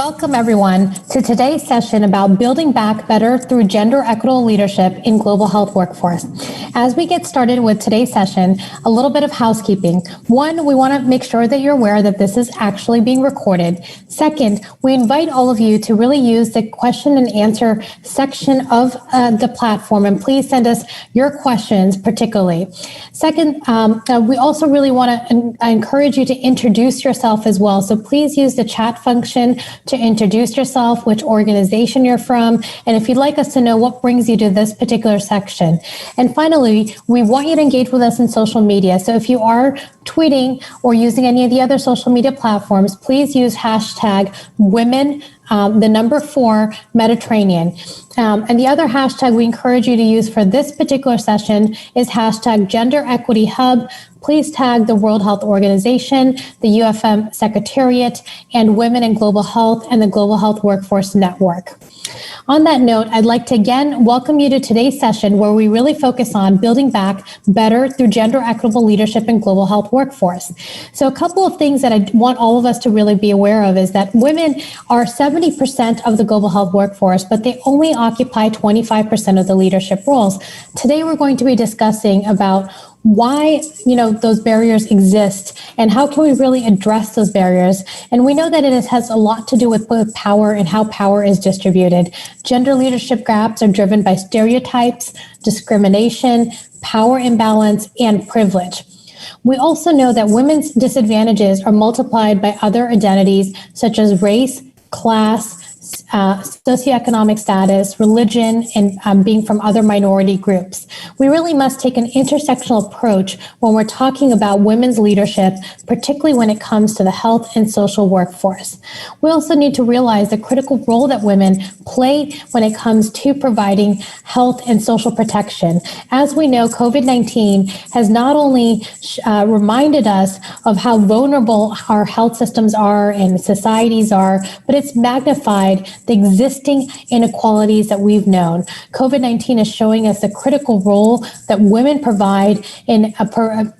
Welcome, everyone, to today's session about building back better through gender equitable leadership in global health workforce. As we get started with today's session, a little bit of housekeeping. One, we want to make sure that you're aware that this is actually being recorded. Second, we invite all of you to really use the question and answer section of the platform, and please send us your questions particularly. Second, we also really want to encourage you to introduce yourself as well. So please use the chat function to introduce yourself, which organization you're from, and if you'd like us to know what brings you to this particular section. And finally, we want you to engage with us in social media. So if you are tweeting or using any of the other social media platforms, please use hashtag women, the number 4 Mediterranean. And the other hashtag we encourage you to use for this particular session is hashtag Gender Equity Hub. Please tag the World Health Organization, the UfM Secretariat, and Women in Global Health and the Global Health Workforce Network. On that note, I'd like to again welcome you to today's session where we really focus on building back better through gender equitable leadership in global health workforce. So a couple of things that I want all of us to really be aware of is that women are 70% of the global health workforce, but they only occupy 25% of the leadership roles. Today, we're going to be discussing about why, those barriers exist and how can we really address those barriers. And we know that it has a lot to do with both power and how power is distributed. Gender leadership gaps are driven by stereotypes, discrimination, power imbalance, and privilege. We also know that women's disadvantages are multiplied by other identities such as race, class, socioeconomic status, religion, and being from other minority groups. We really must take an intersectional approach when we're talking about women's leadership, particularly when it comes to the health and social workforce. We also need to realize the critical role that women play when it comes to providing health and social protection. As we know, COVID-19 has not only reminded us of how vulnerable our health systems are and societies are, but it's magnified the existing inequalities that we've known. COVID-19 is showing us the critical role that women provide in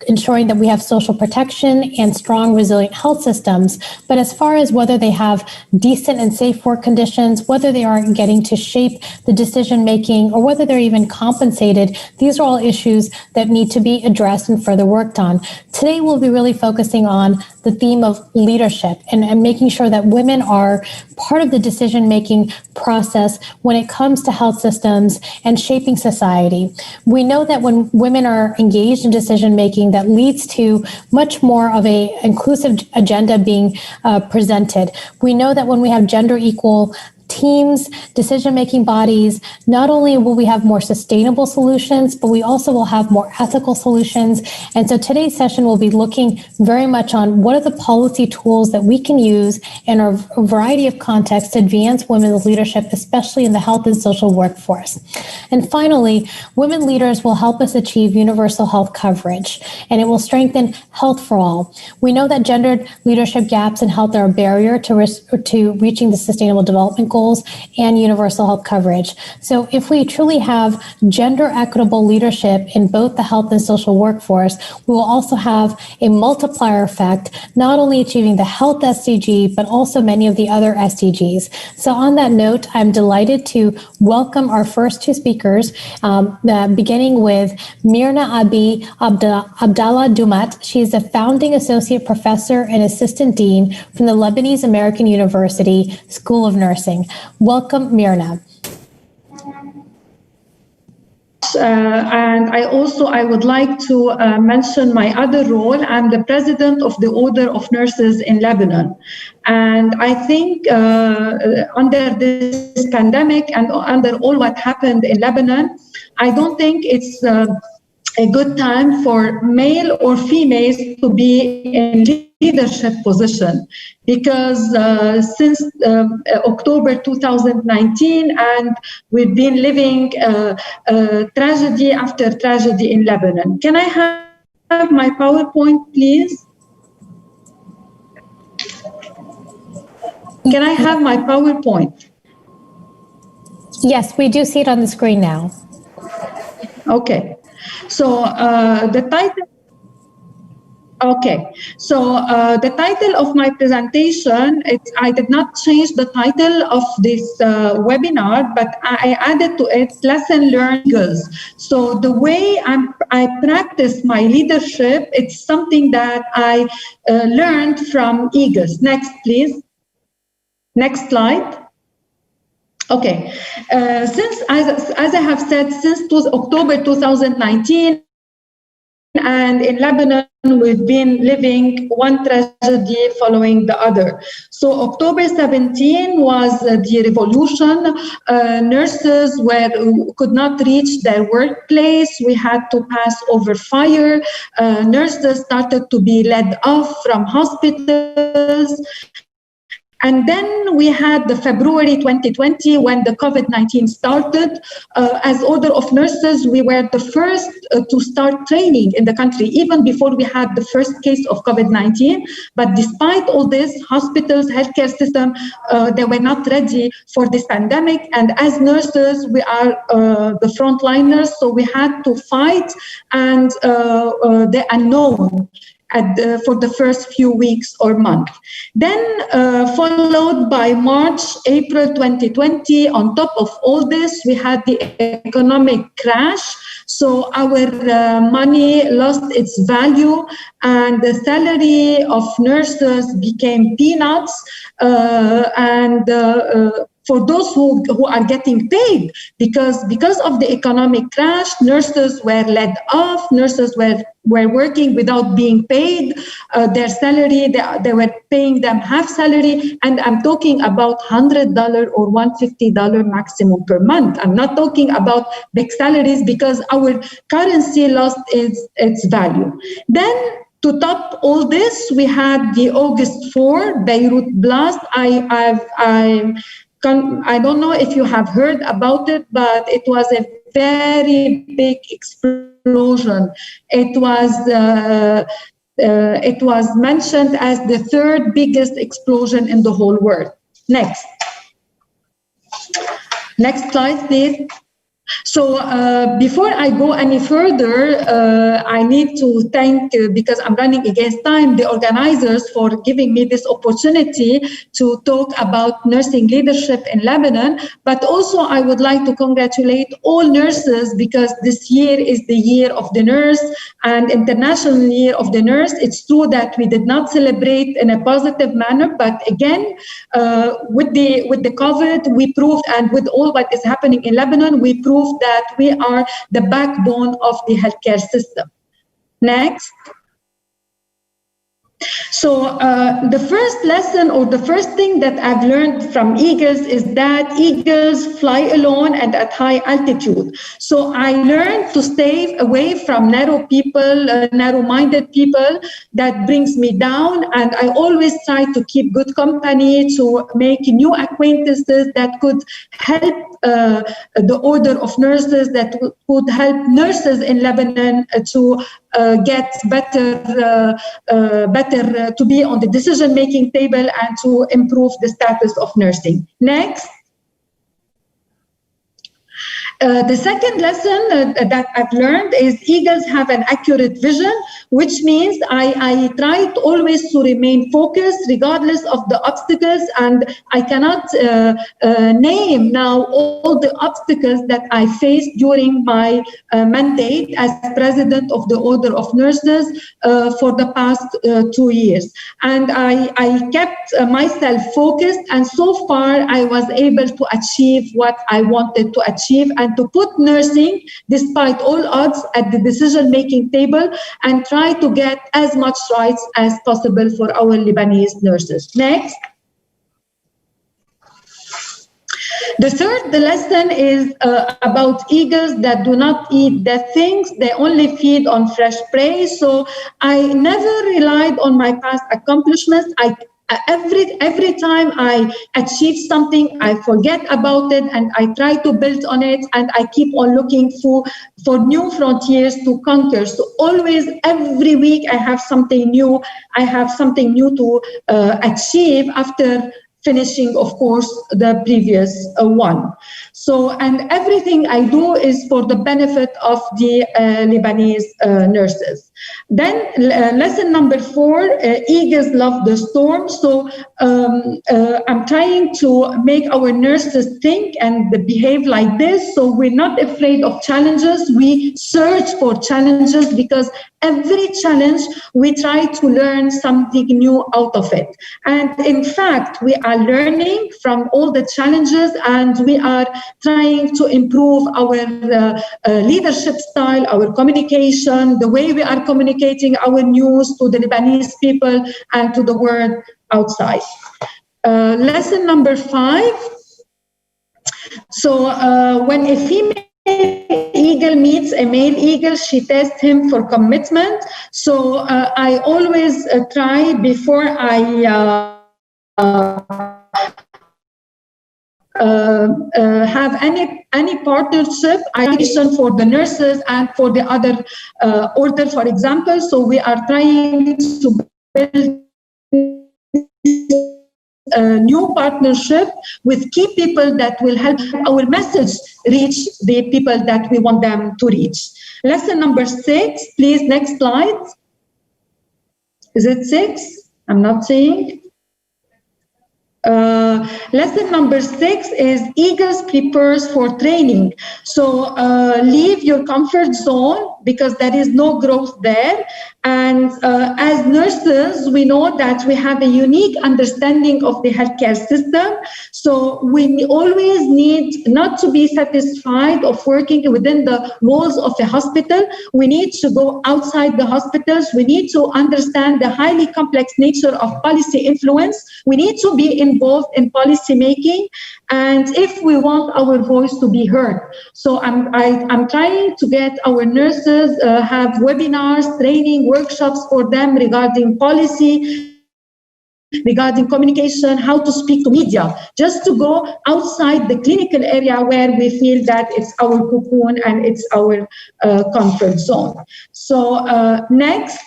ensuring that we have social protection and strong, resilient health systems. But as far as whether they have decent and safe work conditions, whether they are getting to shape the decision-making, or whether they're even compensated, these are all issues that need to be addressed and further worked on. Today, we'll be really focusing on the theme of leadership and making sure that women are part of the decision-making process when it comes to health systems and shaping society. We know that when women are engaged in decision-making, that leads to much more of an inclusive agenda being presented. We know that when we have gender equal teams, decision-making bodies, not only will we have more sustainable solutions, but we also will have more ethical solutions. And so today's session will be looking very much on what are the policy tools that we can use in a variety of contexts to advance women's leadership, especially in the health and social workforce. And finally, women leaders will help us achieve universal health coverage, and it will strengthen health for all. We know that gendered leadership gaps in health are a barrier to reaching the Sustainable Development Goals and universal health coverage. So if we truly have gender equitable leadership in both the health and social workforce, we will also have a multiplier effect, not only achieving the health SDG, but also many of the other SDGs. So on that note, I'm delighted to welcome our first 2 speakers, beginning with Mirna Abi Abdallah Dumat. She is a founding associate professor and assistant dean from the Lebanese American University School of Nursing. Welcome, Mirna. And I would like to mention my other role. I'm the president of the Order of Nurses in Lebanon. And I think under this pandemic and under all what happened in Lebanon, I don't think it's a good time for male or females to be in leadership position, because since October 2019, and we've been living tragedy after tragedy in Lebanon. Can I have my PowerPoint, please? Can I have my PowerPoint? Yes, we do see it on the screen now. Okay. So the title Okay, so the title of my presentation, I did not change the title of this webinar, but I added to it lesson learned girls. So the way I practice my leadership, it's something that I learned from Eagles. Next, please. Next slide. Okay, since, as I have said, since October 2019, and in Lebanon, we've been living one tragedy following the other. So October 17 was the revolution. Nurses could not reach their workplace. We had to pass over fire. Nurses started to be let off from hospitals. And then we had the February 2020 when the COVID-19 started. As Order of Nurses, we were the first to start training in the country, even before we had the first case of COVID-19. But despite all this, hospitals, healthcare system, they were not ready for this pandemic. And as nurses, we are the frontliners, so we had to fight and the unknown. For the first few weeks or month. Then followed by March, April 2020, on top of all this, we had the economic crash. So our money lost its value and the salary of nurses became peanuts for those who are getting paid, because of the economic crash, nurses were let off, nurses were working without being paid. Their salary, they were paying them half salary, and I'm talking about $100 or $150 maximum per month. I'm not talking about big salaries because our currency lost its value. Then to top all this, we had the August 4 Beirut blast. I don't know if you have heard about it, but it was a very big explosion. It was mentioned as the third biggest explosion in the whole world. Next slide, please. So before I go any further, I need to thank, because I'm running against time, the organizers for giving me this opportunity to talk about nursing leadership in Lebanon. But also I would like to congratulate all nurses, because this year is the year of the nurse and International Year of the Nurse. It's true that we did not celebrate in a positive manner, but again, with the COVID, we proved, and with all what is happening in Lebanon, we proved that we are the backbone of the healthcare system. Next. So the first lesson, or the first thing that I've learned from eagles, is that eagles fly alone and at high altitude. So I learned to stay away from narrow-minded people. That brings me down, and I always try to keep good company, to make new acquaintances that could help the Order of Nurses, that could help nurses in Lebanon to get better to be on the decision-making table and to improve the status of nursing. Next. The second lesson that I've learned is eagles have an accurate vision, which means I try to always to remain focused regardless of the obstacles, and I cannot name now all the obstacles that I faced during my mandate as president of the Order of Nurses for the past 2 years. And I kept myself focused, and so far I was able to achieve what I wanted to achieve, and to put nursing, despite all odds, at the decision-making table and try to get as much rights as possible for our Lebanese nurses. Next. The third lesson is about eagles that do not eat dead things. They only feed on fresh prey. So I never relied on my past accomplishments. Every time I achieve something, I forget about it and I try to build on it, and I keep on looking for new frontiers to conquer. So always, every week, I have something new. I have something new to achieve after finishing, of course, the previous one. So, and everything I do is for the benefit of the Lebanese nurses. Then lesson number 4, eagles love the storm. So I'm trying to make our nurses think and behave like this. So we're not afraid of challenges. We search for challenges, because every challenge we try to learn something new out of it. And in fact, we are learning from all the challenges, and we are trying to improve our leadership style, our communication, the way we are communicating our news to the Lebanese people and to the world outside. Lesson number 5. So when a female eagle meets a male eagle, she tests him for commitment. So I always try, before I have any partnership, I listen for the nurses and for the other order, for example. So we are trying to build a new partnership with key people that will help our message reach the people that we want them to reach. Lesson number 6, please, next slide. Is it 6? I'm not seeing. Lesson number 6 is eagles prepares for training. So leave your comfort zone, because there is no growth there. And as nurses, we know that we have a unique understanding of the healthcare system. So we always need not to be satisfied of working within the walls of a hospital. We need to go outside the hospitals. We need to understand the highly complex nature of policy influence. We need to be involved in policy making, and if we want our voice to be heard. So I'm trying to get our nurses have webinars, training, workshops for them regarding policy, regarding communication, how to speak to media, just to go outside the clinical area where we feel that it's our cocoon and it's our comfort zone. So next.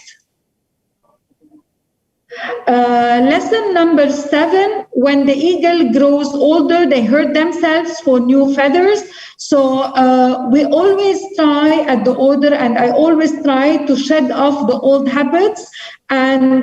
Lesson number 7, when the eagle grows older, they hurt themselves for new feathers. So we always try at the order, and I always try to shed off the old habits. And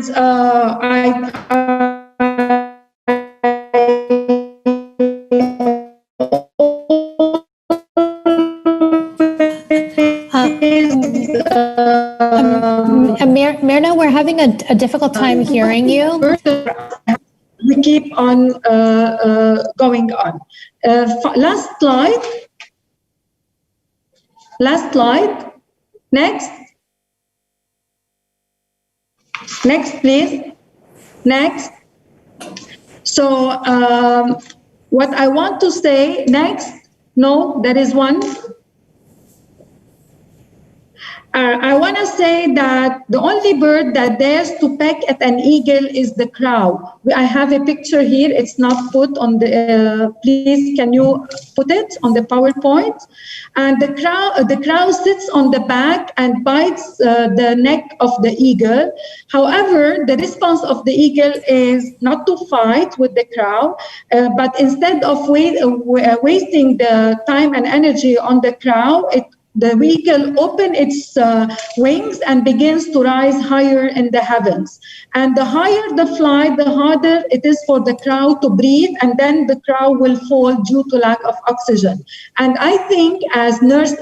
Myrna, we're having a difficult time hearing you. We keep on going on. Last slide. Last slide. Next. Next, please. Next. So what I want to say next. No, there is one. I want to say that the only bird that dares to peck at an eagle is the crow. I have a picture here. It's not put on the, please, can you put it on the PowerPoint? And the crow sits on the back and bites the neck of the eagle. However, the response of the eagle is not to fight with the crow, but instead of wasting the time and energy on the crow, the eagle opens its wings and begins to rise higher in the heavens. And the higher the flight, the harder it is for the crow to breathe, and then the crow will fall due to lack of oxygen. And I think as nurse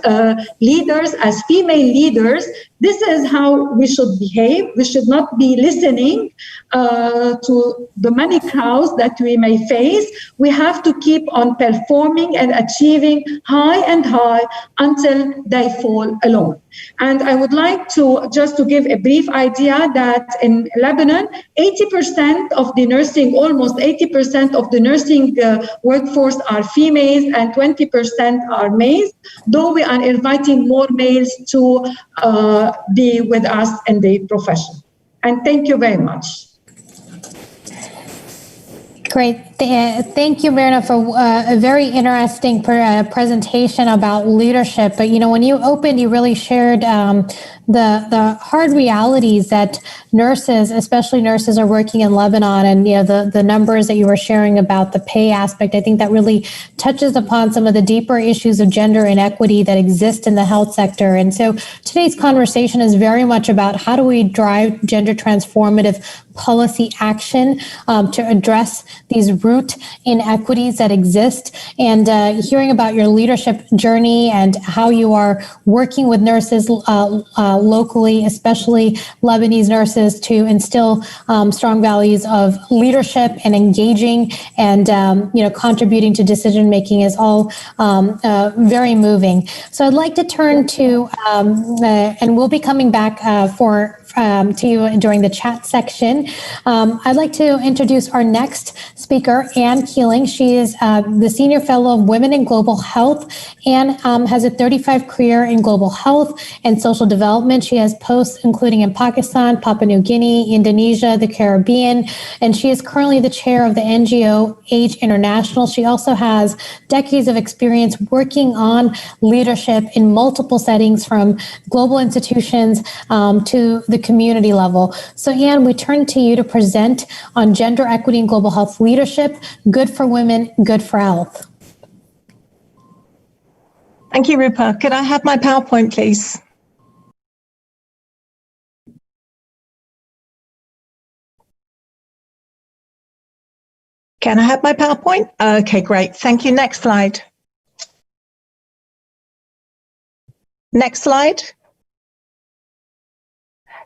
leaders, as female leaders, this is how we should behave. We should not be listening to the many crows that we may face. We have to keep on performing and achieving high and high until they fall alone. And I would like to just to give a brief idea that in Lebanon, 80% of the nursing, almost 80% of the nursing workforce are females and 20% are males, though we are inviting more males to be with us in the profession. And thank you very much. Great. Thank you, Myrna, for a very interesting presentation about leadership. But, you know, when you opened, you really shared the hard realities that nurses, especially nurses, are working in Lebanon, and the numbers that you were sharing about the pay aspect. I think that really touches upon some of the deeper issues of gender inequity that exist in the health sector. And so today's conversation is very much about how do we drive gender transformative policy action to address these root inequities that exist, and hearing about your leadership journey and how you are working with nurses locally, especially Lebanese nurses, to instill strong values of leadership and engaging and contributing to decision making is all very moving. So I'd like to turn to and we'll be coming back to you during the chat section. I'd like to introduce our next speaker, Ann Keeling. She is the Senior Fellow of Women in Global Health. Ann has a 35 career in global health and social development. She has posts including in Pakistan, Papua New Guinea, Indonesia, the Caribbean, and she is currently the chair of the NGO Age International. She also has decades of experience working on leadership in multiple settings, from global institutions to the community level. So Ann, we turn to you to present on gender equity and global health leadership, good for women, good for health. Thank you, Rupa. Could I have my PowerPoint, please? Can I have my PowerPoint? Okay, great. Thank you. Next slide. Next slide.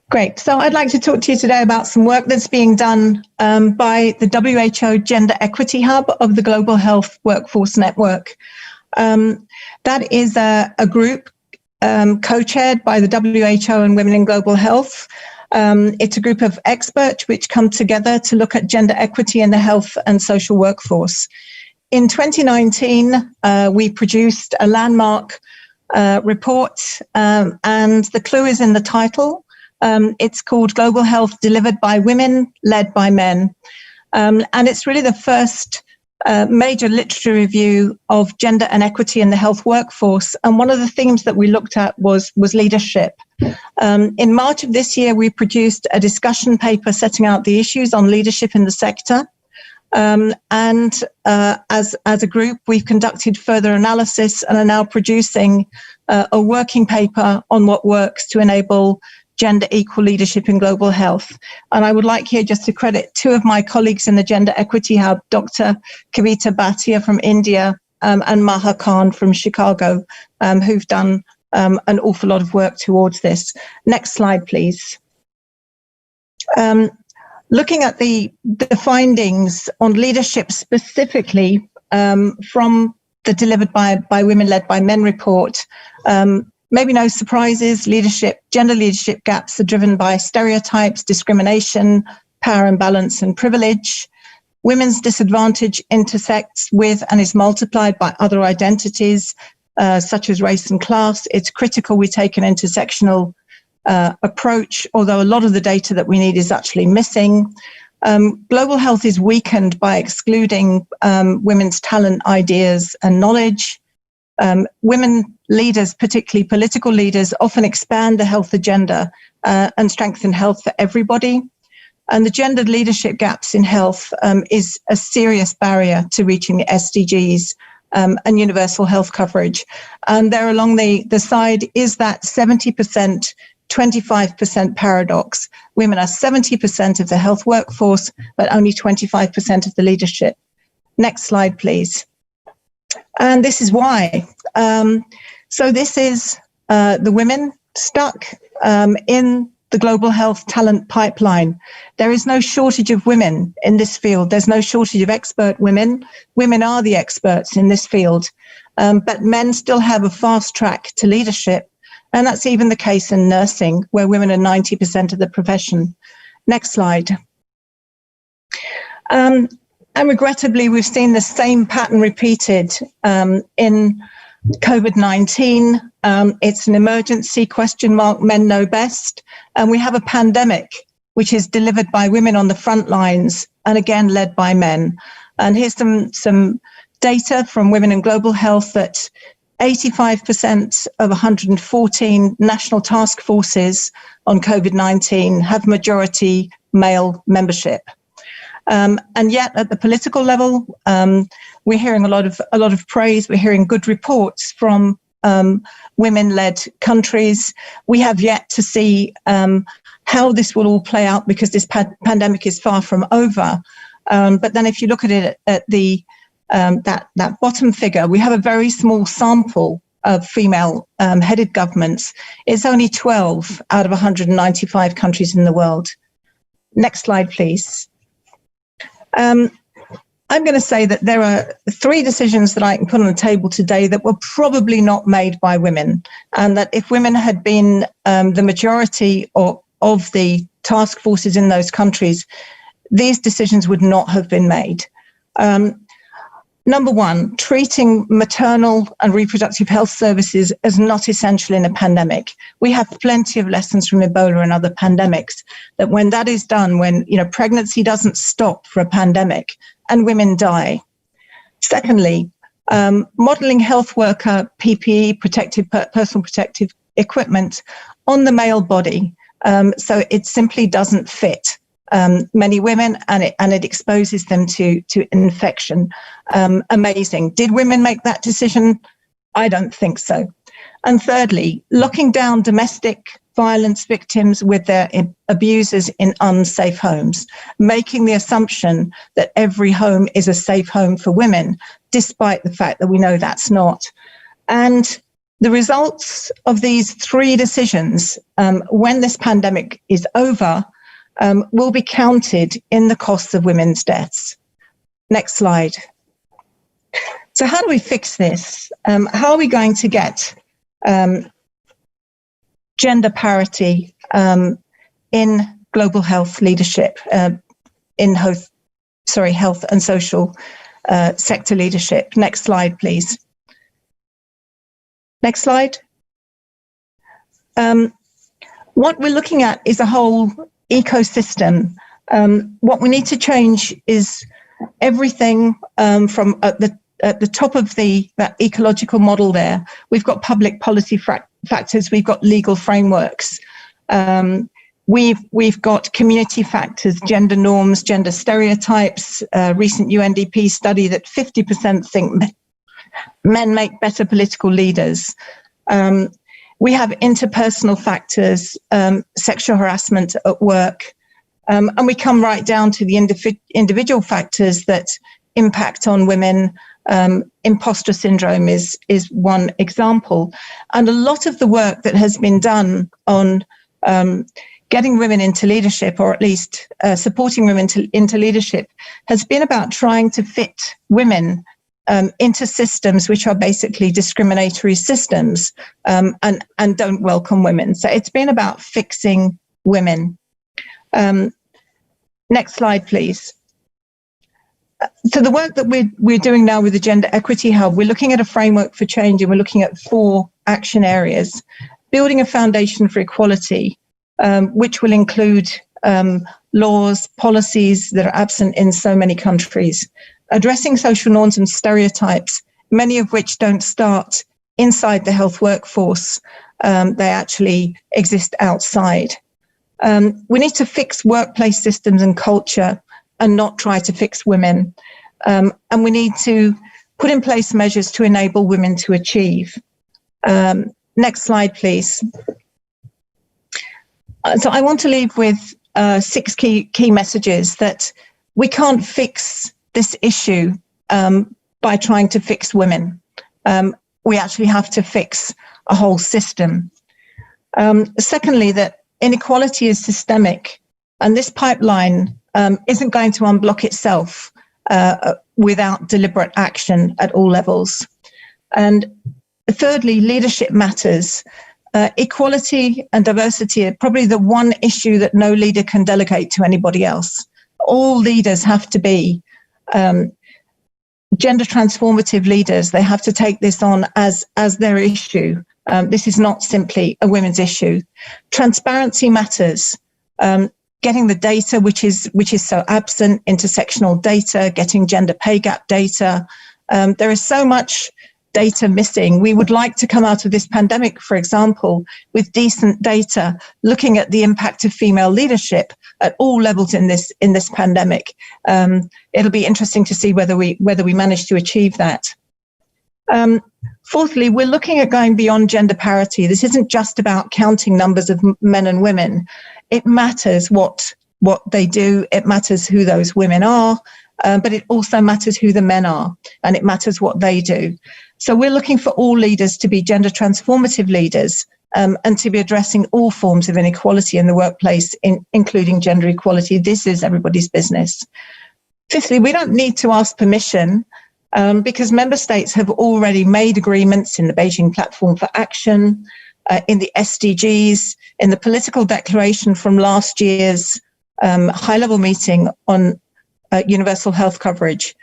Great. So I'd like to talk to you today about some work that's being done by the WHO Gender Equity Hub of the Global Health Workforce Network. That is a group co-chaired by the WHO and Women in Global Health. It's a group of experts which come together to look at gender equity in the health and social workforce. In 2019, we produced a landmark report, and the clue is in the title. It's called Global Health Delivered by Women, Led by Men. And it's really the first major literature review of gender and equity in the health workforce. And one of the themes that we looked at was leadership. In March of this year, we produced a discussion paper setting out the issues on leadership in the sector. As a group, we've conducted further analysis and are now producing a working paper on what works to enable gender equal leadership in global health. And I would like here just to credit two of my colleagues in the Gender Equity Hub, Dr. Kavita Bhatia from India and Maha Khan from Chicago, who've done an awful lot of work towards this. Next slide, please. Looking at the findings on leadership specifically from the Delivered by Women, Led by Men report, maybe no surprises. Gender leadership gaps are driven by stereotypes, discrimination, power imbalance, and privilege. Women's disadvantage intersects with and is multiplied by other identities, such as race and class. It's critical we take an intersectional approach, although a lot of the data that we need is actually missing. Global health is weakened by excluding women's talent, ideas, and knowledge. Women leaders, particularly political leaders, often expand the health agenda and strengthen health for everybody. And the gendered leadership gaps in health is a serious barrier to reaching the SDGs and universal health coverage. And there along the side is that 70%, 25% paradox. Women are 70% of the health workforce, but only 25% of the leadership. Next slide, please. And this is why. So this is the women stuck in the global health talent pipeline. There is no shortage of women in this field. There's no shortage of expert women. Women are the experts in this field. But men still have a fast track to leadership. And that's even the case in nursing, where women are 90% of the profession. Next slide. And regrettably, we've seen the same pattern repeated in COVID-19. It's an emergency, ? Men know best. And we have a pandemic, which is delivered by women on the front lines and again led by men. And here's some data from Women in Global Health that 85% of 114 national task forces on COVID-19 have majority male membership. And yet at the political level, we're hearing a lot of praise. We're hearing good reports from women-led countries. We have yet to see how this will all play out, because this pandemic is far from over. But then if you look at it at the that bottom figure, we have a very small sample of female headed governments. It's only 12 out of 195 countries in the world. Next slide, please. I'm going to say that there are 3 decisions that I can put on the table today that were probably not made by women, and that if women had been the majority of the task forces in those countries, these decisions would not have been made. Number 1, treating maternal and reproductive health services as not essential in a pandemic. We have plenty of lessons from Ebola and other pandemics that when that is done, when pregnancy doesn't stop for a pandemic and women die. Secondly, modeling health worker PPE, personal protective equipment, on the male body, so it simply doesn't fit many women, and it exposes them to infection. Amazing. Did women make that decision? I don't think so. And thirdly, locking down domestic violence victims with their abusers in unsafe homes, making the assumption that every home is a safe home for women, despite the fact that we know that's not. And the results of these 3 decisions, when this pandemic is over, will be counted in the costs of women's deaths. Next slide. So how do we fix this? How are we going to get gender parity in global health leadership, in health and social sector leadership? Next slide, please. Next slide. What we're looking at is a whole ecosystem. What we need to change is everything from at the top of that ecological model there. We've got public policy factors, we've got legal frameworks, we've got community factors, gender norms, gender stereotypes. Recent UNDP study that 50% think men make better political leaders. We have interpersonal factors, sexual harassment at work, and we come right down to the individual factors that impact on women. Imposter syndrome is one example. And a lot of the work that has been done on getting women into leadership, or at least supporting women into leadership, has been about trying to fit women into systems which are basically discriminatory systems and don't welcome women. So it's been about fixing women. Next slide, please. So the work that we're doing now with the Gender Equity Hub, we're looking at a framework for change, and we're looking at 4 action areas. Building a foundation for equality, which will include laws, policies that are absent in so many countries. Addressing social norms and stereotypes, many of which don't start inside the health workforce. They actually exist outside. We need to fix workplace systems and culture and not try to fix women. And we need to put in place measures to enable women to achieve. Next slide, please. So I want to leave with 6 key messages that we can't fix this issue by trying to fix women. We actually have to fix a whole system. Secondly, that inequality is systemic, and this pipeline isn't going to unblock itself without deliberate action at all levels. And thirdly, leadership matters. Equality and diversity are probably the one issue that no leader can delegate to anybody else. All leaders have to be gender transformative leaders. They have to take this on as their issue. This is not simply a women's issue. Transparency matters. Getting the data, which is so absent, intersectional data, getting gender pay gap data. There is so much data missing. We would like to come out of this pandemic, for example, with decent data, looking at the impact of female leadership at all levels in this pandemic. It'll be interesting to see whether we manage to achieve that. Fourthly, we're looking at going beyond gender parity. This isn't just about counting numbers of men and women. It matters what they do. It matters who those women are, but it also matters who the men are, and it matters what they do. So we're looking for all leaders to be gender transformative leaders, and to be addressing all forms of inequality in the workplace, including gender equality. This is everybody's business. Fifthly, we don't need to ask permission, because member states have already made agreements in the Beijing Platform for Action, in the SDGs, in the political declaration from last year's high-level meeting on universal health coverage.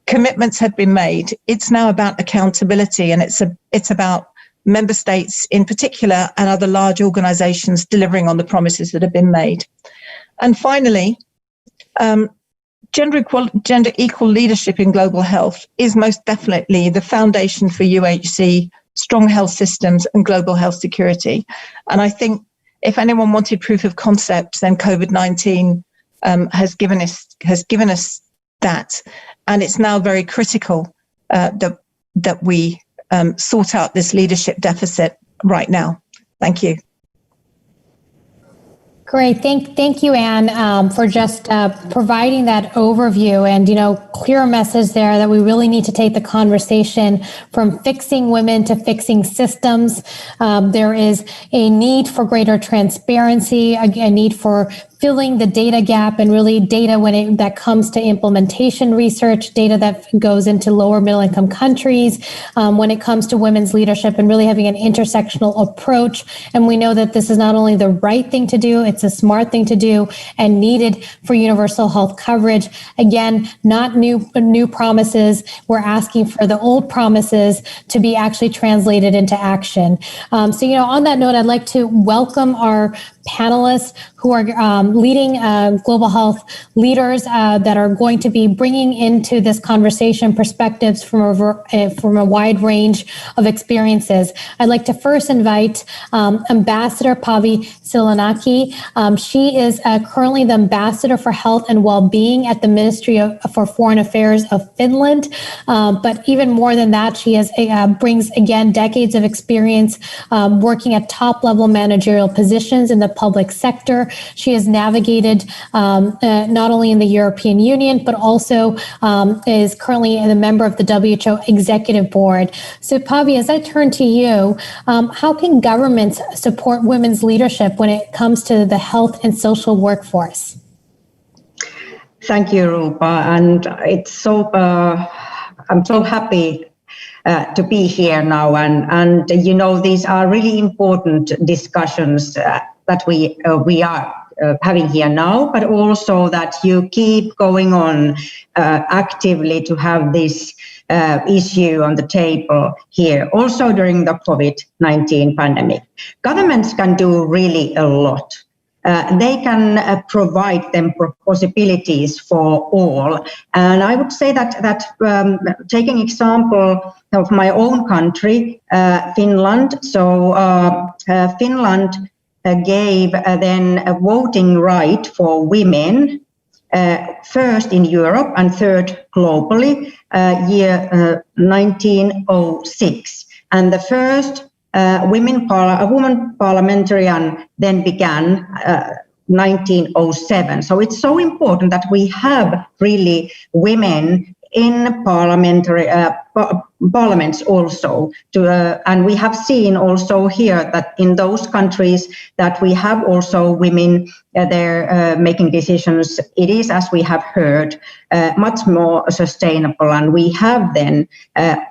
Commitments have been made. It's now about accountability, and it's about member states in particular and other large organizations delivering on the promises that have been made. And finally, gender equal leadership in global health is most definitely the foundation for UHC, strong health systems, and global health security. And I think if anyone wanted proof of concept, then COVID-19 has given us that, and it's now very critical that we sort out this leadership deficit right now. Thank you. Great. Thank you, Anne, for just providing that overview and, clear message there that we really need to take the conversation from fixing women to fixing systems. There is a need for greater transparency, a need for filling the data gap, and really data that comes to implementation research, data that goes into lower middle income countries, when it comes to women's leadership, and really having an intersectional approach. And we know that this is not only the right thing to do, it's a smart thing to do and needed for universal health coverage. Again, not new promises. We're asking for the old promises to be actually translated into action. So, on that note, I'd like to welcome our panelists who are leading global health leaders that are going to be bringing into this conversation perspectives from a wide range of experiences. I'd like to first invite Ambassador Pavi Silonaki. She is currently the Ambassador for Health and Well-Being at the Ministry for Foreign Affairs of Finland. But even more than that, she brings, again, decades of experience working at top-level managerial positions in the public sector. She has navigated not only in the European Union, but also is currently a member of the WHO Executive Board. So Pavi, as I turn to you, how can governments support women's leadership when it comes to the health and social workforce? Thank you, Rupa. And I'm so happy to be here now. And these are really important discussions that we are having here now, but also that you keep going on actively to have this issue on the table here, also during the COVID-19 pandemic. Governments can do really a lot. They can provide them possibilities for all. And I would say that taking example of my own country, Finland. So Finland gave then a voting right for women, first in Europe and third globally, year 1906. And the first woman parliamentarian then began 1907. So it's so important that we have really women in parliaments also, and we have seen also here that in those countries that we have also women there making decisions, it is, as we have heard, much more sustainable, and we have then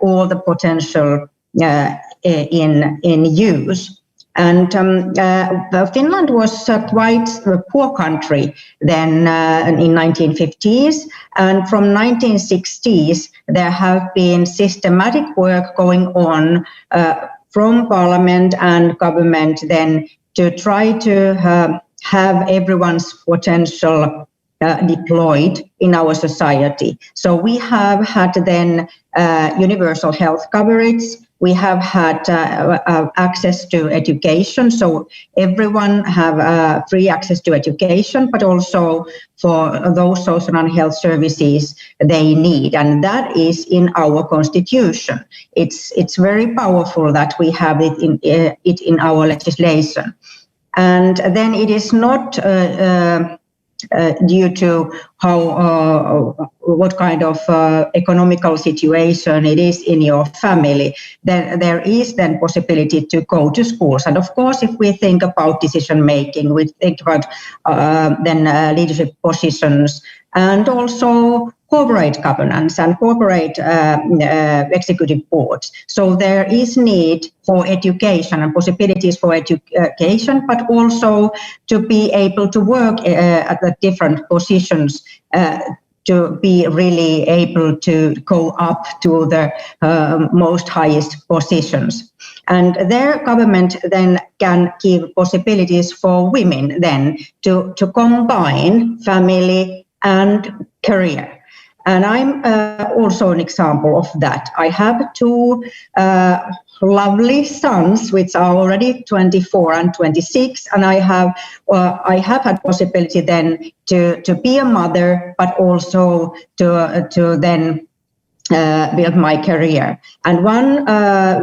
all the potential in use. And Finland was quite a poor country then in 1950s, and from 1960s there have been systematic work going on from parliament and government then to try to have everyone's potential deployed in our society. So we have had then universal health coverage. We have had access to education, so everyone have free access to education, but also for those social and health services they need, and that is in our constitution. It's very powerful that we have it in our legislation, and then it is not due to what kind of economical situation it is in your family. Then there is then possibility to go to schools. And of course, if we think about decision making, we think about leadership positions, and also corporate governance and corporate executive boards. So there is need for education and possibilities for education, but also to be able to work at the different positions, to be really able to go up to the most highest positions. And their government then can give possibilities for women then to combine family and career. And I'm also an example of that. I have two lovely sons, which are already 24 and 26, and I have had possibility then to be a mother, but also to then build my career. And one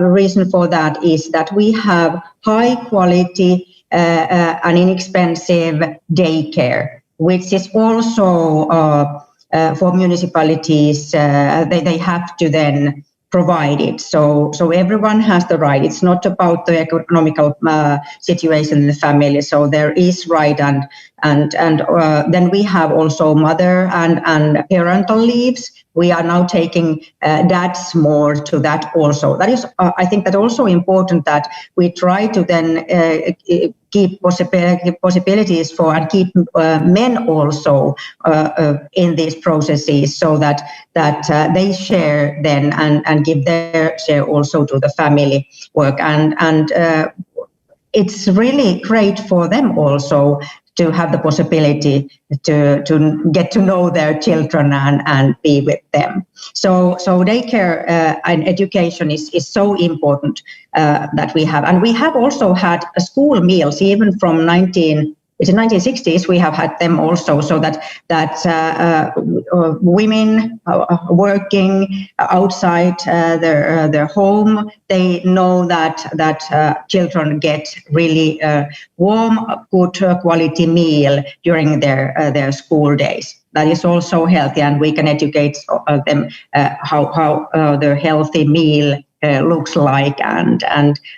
reason for that is that we have high quality and inexpensive daycare, which is also for municipalities, they have to then provide it. So everyone has the right. It's not about the economical situation in the family. So there is right, and then we have also mother and parental leaves. We are now taking dads more to that also. That is, I think that also important that we try to then keep possibilities for and keep men also in these processes, so that they share then and give their share also to the family work, and it's really great for them also to have the possibility to get to know their children and be with them. So daycare and education is so important that we have. And we have also had school meals, even from 1960s, we have had them also, so that women working outside their home, they know that children get really warm, good quality meal during their school days. That is also healthy, and we can educate them how their healthy meal looks like, and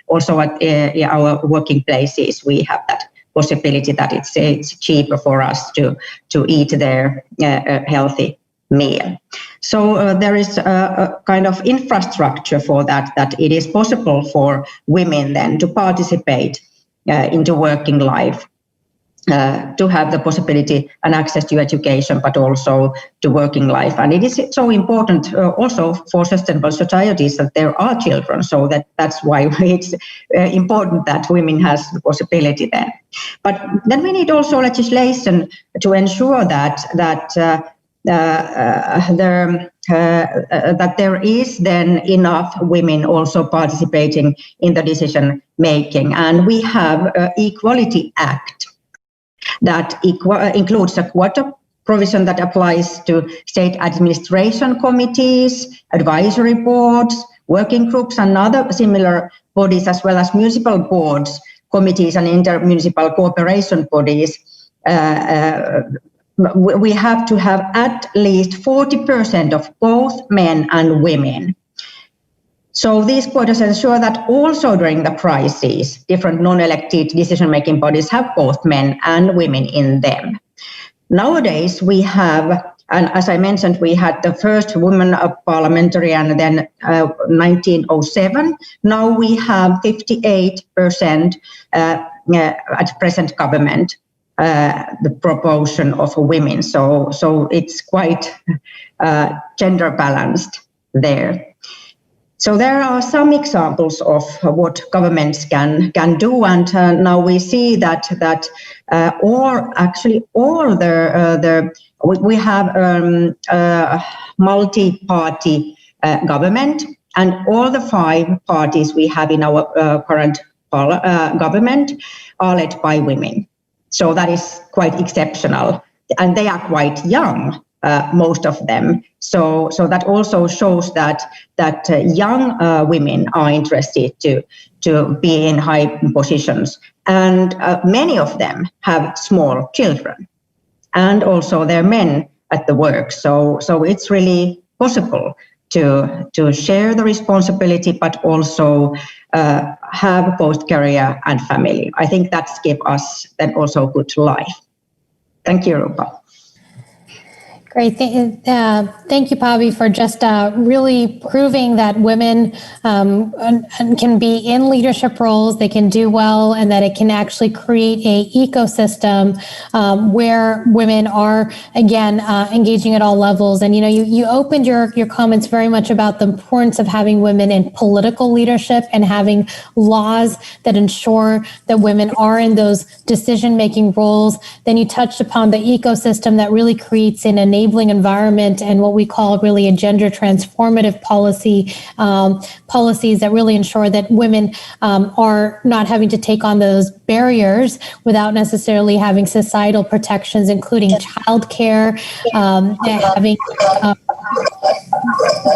also at our working places we have that possibility that it's cheaper for us to eat their healthy meal. So there is a kind of infrastructure for that it is possible for women then to participate into working life, to have the possibility and access to education, but also to working life. And it is so important also for sustainable societies that there are children, so that's why it's important that women has the possibility then. But then we need also legislation to ensure that there is then enough women also participating in the decision making. And we have an Equality Act that includes a quota provision that applies to state administration committees, advisory boards, working groups, and other similar bodies, as well as municipal boards, committees, and intermunicipal cooperation bodies. We have to have at least 40% of both men and women. So these quotas ensure that also during the crisis, different non-elected decision-making bodies have both men and women in them. Nowadays, we have, and as I mentioned, we had the first women parliamentary, and then 1907. Now we have 58% at present government, the proportion of women. So it's quite gender balanced there. So there are some examples of what governments can do, and now we see that we have multi-party government, and all the 5 parties we have in our current government are led by women. So that is quite exceptional, and they are quite young, most of them. So that also shows that young women are interested to be in high positions, and many of them have small children, and also their men at the work. So it's really possible to share the responsibility, but also have both career and family. I think that's give us then also good life. Thank you, Rupa. Great. Thank you, Pavi, for just really proving that women can be in leadership roles, they can do well, and that it can actually create a ecosystem where women are, again, engaging at all levels. And, you opened your comments very much about the importance of having women in political leadership and having laws that ensure that women are in those decision-making roles. Then you touched upon the ecosystem that really creates an enabling environment and what we call really a gender transformative policies that really ensure that women are not having to take on those barriers without necessarily having societal protections, including childcare, having.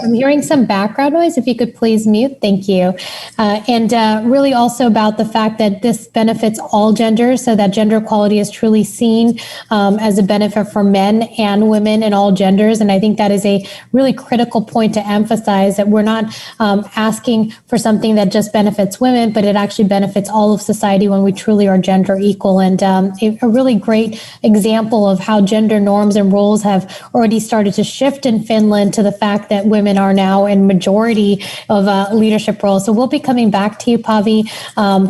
I'm hearing some background noise. If you could please mute, thank you. And really also about the fact that this benefits all genders, so that gender equality is truly seen as a benefit for men and women and all genders. And I think that is a really critical point to emphasize, that we're not asking for something that just benefits women, but it actually benefits all of society when we truly are gender equal. And a really great example of how gender norms and roles have already started to shift in Finland, to the fact that women are now in majority of leadership roles. So we'll be coming back to you, Pavi,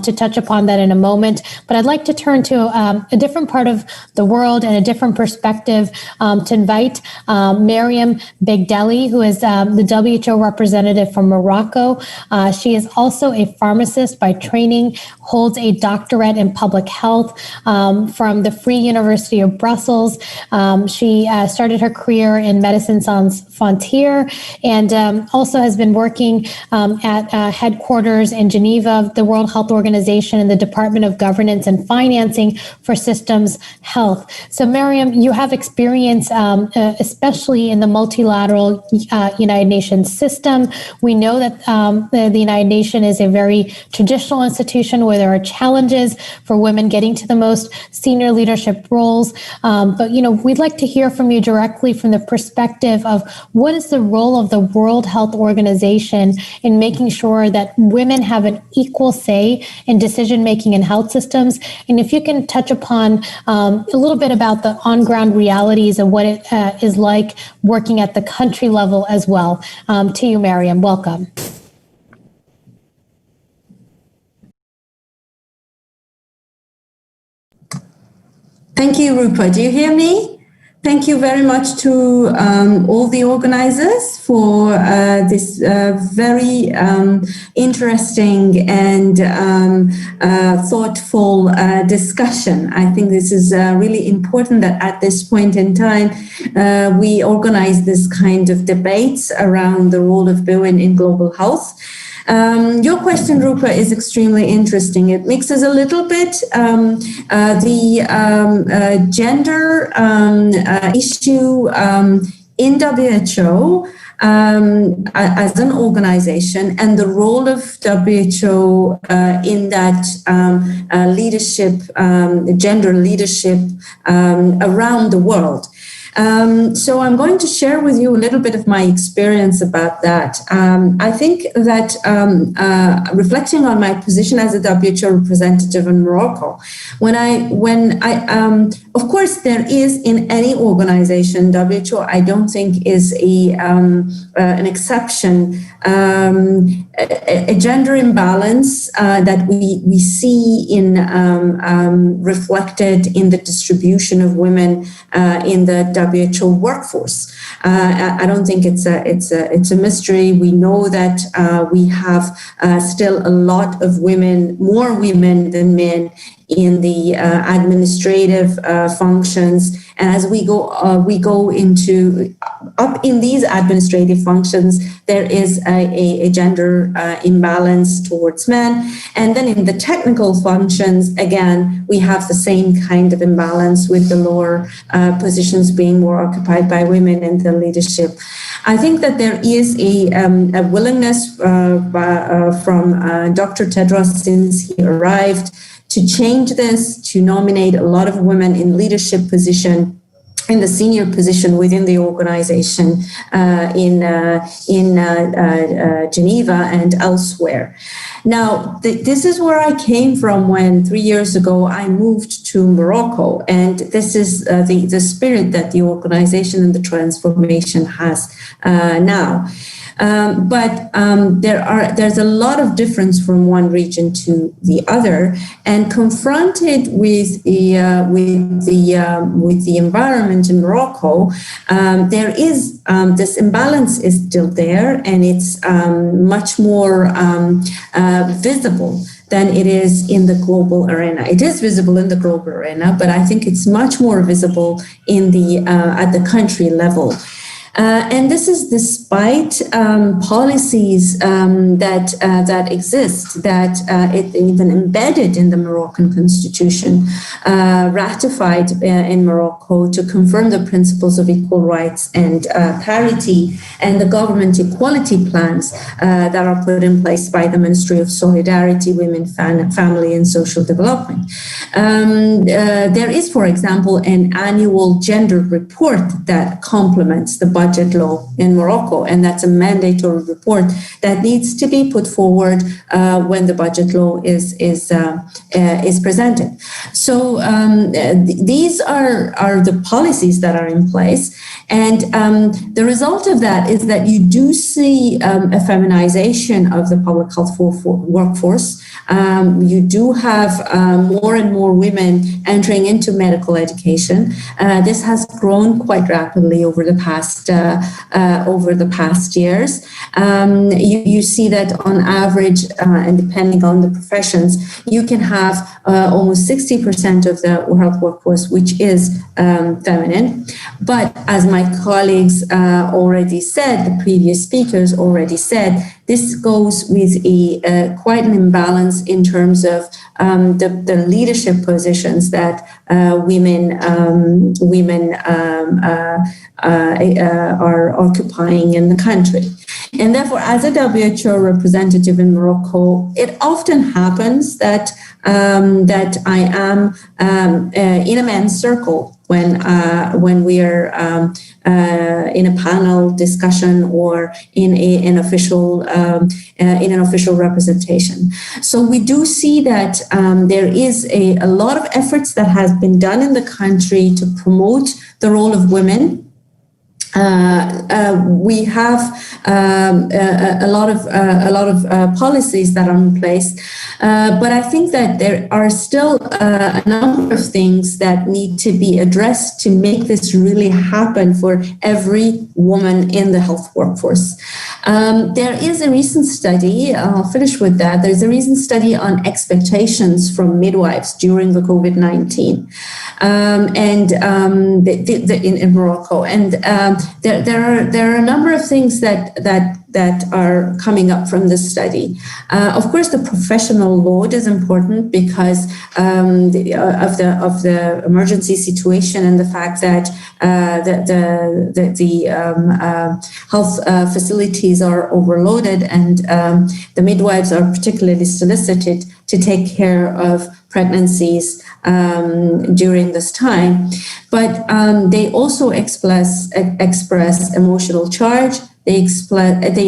to touch upon that in a moment. But I'd like to turn to a different part of the world and a different perspective to invite Mariam Begdeli, who is the WHO representative from Morocco. She is also a pharmacist by training, holds a doctorate in public health from the Free University of Brussels. She started her career in Médecins Sans Frontières, and also has been working at headquarters in Geneva of the World Health Organization in the Department of Governance and Financing for Systems Health. So Mariam, you have experience especially in the multilateral United Nations system. We know that the United Nations is a very traditional institution where there are challenges for women getting to the most senior leadership roles. But, we'd like to hear from you directly from the perspective of what is the role of the World Health Organization in making sure that women have an equal say in decision-making in health systems. And if you can touch upon a little bit about the on-ground realities of what it is like working at the country level as well. To you, Mariam, welcome. Thank you, Rupa. Do you hear me? Thank you very much to all the organizers for this very interesting and thoughtful discussion. I think this is really important that at this point in time we organize this kind of debates around the role of women in global health. Your question, Rupa, is extremely interesting. It mixes a little bit the gender issue in WHO as an organization and the role of WHO in that leadership, gender leadership around the world. So I'm going to share with you a little bit of my experience about that. I think that reflecting on my position as a WHO representative in Morocco, when I of course, there is in any organization, WHO, I don't think is an exception, a gender imbalance that we see in reflected in the distribution of women in the WHO workforce. I don't think it's a mystery. We know that we have still a lot of women, more women than men, in the administrative functions. And as we go into up in these administrative functions, there is a gender imbalance towards men. And then in the technical functions, again, we have the same kind of imbalance with the lower positions being more occupied by women in the leadership. I think that there is a willingness from Dr. Tedros since he arrived to change this, to nominate a lot of women in leadership position, in the senior position within the organization in Geneva and elsewhere. Now, this is where I came from when 3 years ago I moved to Morocco, and this is the spirit that the organization and the transformation has now. But there's a lot of difference from one region to the other, and confronted with the environment in Morocco, there is this imbalance is still there, and it's much more visible than it is in the global arena. It is visible in the global arena, but I think it's much more visible in the at the country level. And this is despite policies that exist, that it even embedded in the Moroccan constitution, ratified in Morocco to confirm the principles of equal rights and parity, and the government equality plans that are put in place by the Ministry of Solidarity, Women, Family and Social Development. There is, for example, an annual gender report that complements the budget law in Morocco, and that's a mandatory report that needs to be put forward when the budget law is presented. So these are the policies that are in place, and the result of that is that you do see a feminization of the public health workforce. You do have more and more women entering into medical education. This has grown quite rapidly over the past years. You see that on average, and depending on the professions, you can have almost 60% of the health workforce which is feminine. But as my colleagues already said, the previous speakers already said, this goes with quite an imbalance in terms of the leadership positions that women are occupying in the country. And therefore, as a WHO representative in Morocco, it often happens that I am in a men's circle when we are in a panel discussion or in an official representation. So we do see that there is a lot of efforts that has been done in the country to promote the role of women. We have a lot of policies that are in place, but I think that there are still a number of things that need to be addressed to make this really happen for every woman in the health workforce. There is a recent study, I'll finish with that, there's a recent study on expectations from midwives during the COVID-19 in Morocco. And there are a number of things that are coming up from this study. Of course, the professional load is important because of the emergency situation and the fact that the health facilities are overloaded, and the midwives are particularly solicited to take care of pregnancies during this time. But they also express emotional charge. They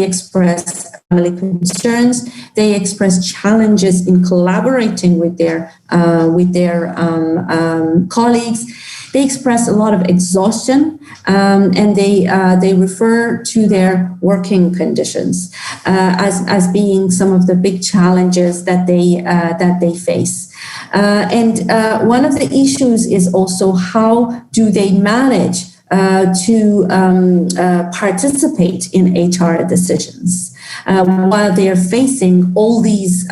express family concerns. They express challenges in collaborating with their colleagues. They express a lot of exhaustion, and they refer to their working conditions as being some of the big challenges that they face. And one of the issues is also how do they manage to participate in HR decisions. while they are facing all these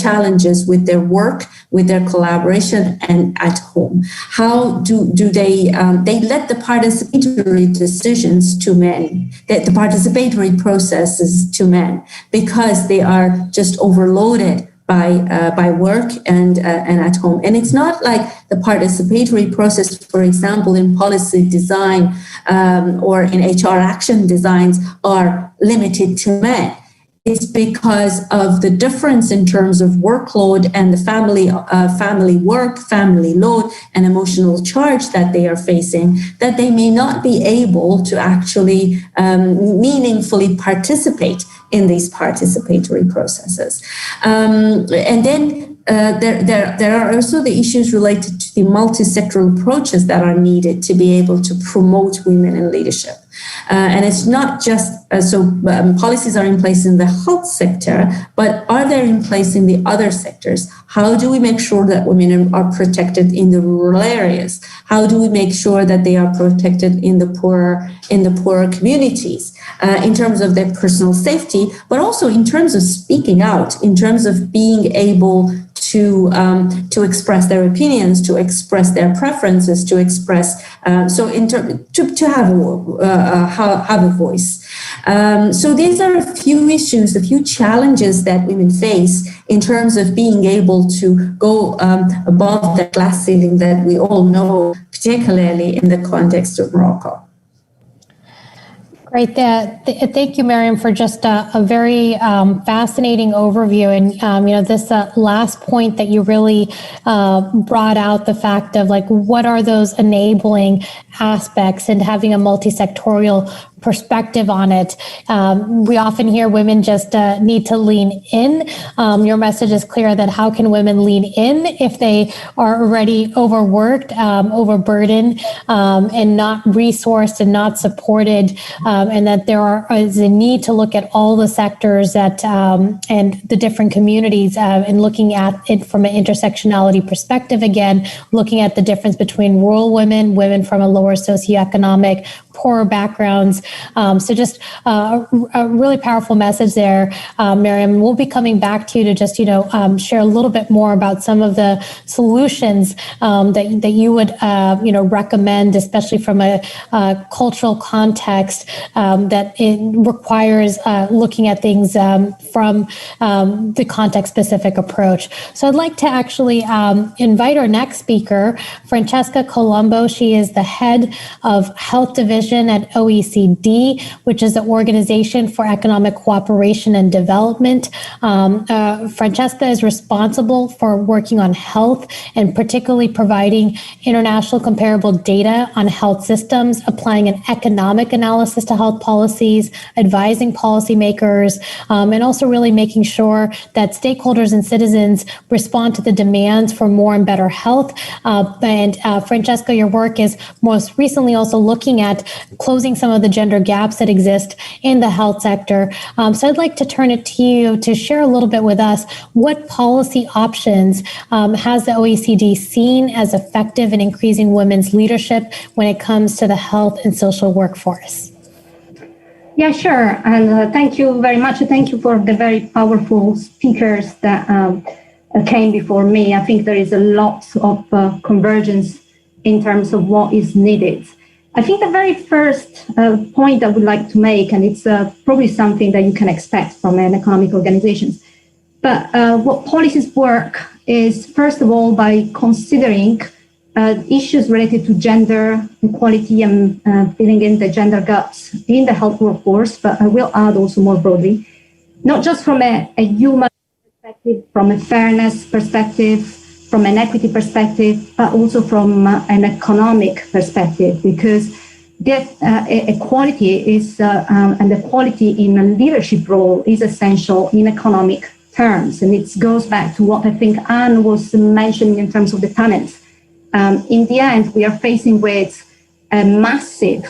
challenges with their work, with their collaboration, and at home. How do they let the participatory decisions to men, the participatory processes to men, because they are just overloaded by work and at home. And it's not like the participatory process, for example, in policy design or in HR action designs are limited to men. It's because of the difference in terms of workload and the family work, family load, and emotional charge that they are facing, that they may not be able to actually meaningfully participate in these participatory processes. And then there are also the issues related to the multi-sectoral approaches that are needed to be able to promote women in leadership. And it's not just, policies are in place in the health sector, but are they in place in the other sectors? How do we make sure that women are protected in the rural areas? How do we make sure that they are protected in the poorer communities in terms of their personal safety, but also in terms of speaking out, in terms of being able to express their opinions, to express their preferences, to express to have a voice. So these are a few issues, a few challenges that women face in terms of being able to go above the glass ceiling that we all know, particularly in the context of Morocco. Great. Thank you, Miriam, for just a very fascinating overview. And, this last point that you really brought out, the fact of like, what are those enabling aspects and having a multi-sectorial perspective on it. We often hear women just need to lean in. Your message is clear that how can women lean in if they are already overworked, overburdened, and not resourced and not supported, and that there is a need to look at all the sectors that and the different communities and looking at it from an intersectionality perspective. Again, looking at the difference between rural women, women from a lower socioeconomic, poorer backgrounds. So just a really powerful message there, Miriam. We'll be coming back to you to just, share a little bit more about some of the solutions that you would, recommend, especially from a cultural context that it requires looking at things from the context-specific approach. So I'd like to actually invite our next speaker, Francesca Columbo. She is the head of Health Division at OECD, which is the Organization for Economic Cooperation and Development. Francesca is responsible for working on health and particularly providing international comparable data on health systems, applying an economic analysis to health policies, advising policymakers, and also really making sure that stakeholders and citizens respond to the demands for more and better health. And Francesca, your work is most recently also looking at closing some of the gender gaps that exist in the health sector. So I'd like to turn it to you to share a little bit with us what policy options has the OECD seen as effective in increasing women's leadership when it comes to the health and social workforce. Yeah, sure. And thank you very much. Thank you for the very powerful speakers that came before me. I think there is a lot of convergence in terms of what is needed. I think the very first point I would like to make, and it's probably something that you can expect from an economic organization, but what policies work is, first of all, by considering issues related to gender equality and filling in the gender gaps in the health workforce, but I will add also more broadly, not just from a human perspective, from a fairness perspective, from an equity perspective, but also from an economic perspective, because equality is and equality in a leadership role is essential in economic terms. And it goes back to what I think Anne was mentioning in terms of the talents. In the end, we are facing with a massive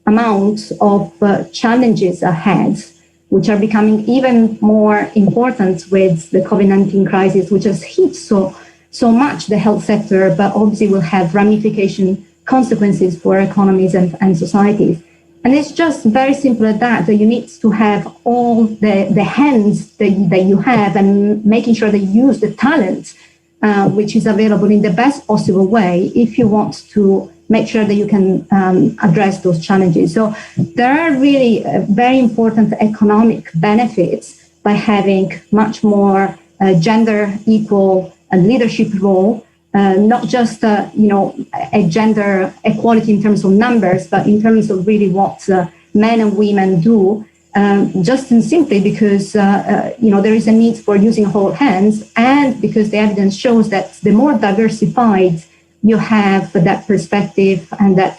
amount of challenges ahead, which are becoming even more important with the COVID-19 crisis, which has hit so much the health sector, but obviously will have ramification consequences for economies and societies. And it's just very simple as that you need to have all the hands that you have and making sure that you use the talent which is available in the best possible way if you want to make sure that you can address those challenges. So there are really very important economic benefits by having much more gender equal leadership role. Not just a gender equality in terms of numbers, but in terms of really what men and women do, just and simply because there is a need for using whole hands, and because the evidence shows that the more diversified you have that perspective and that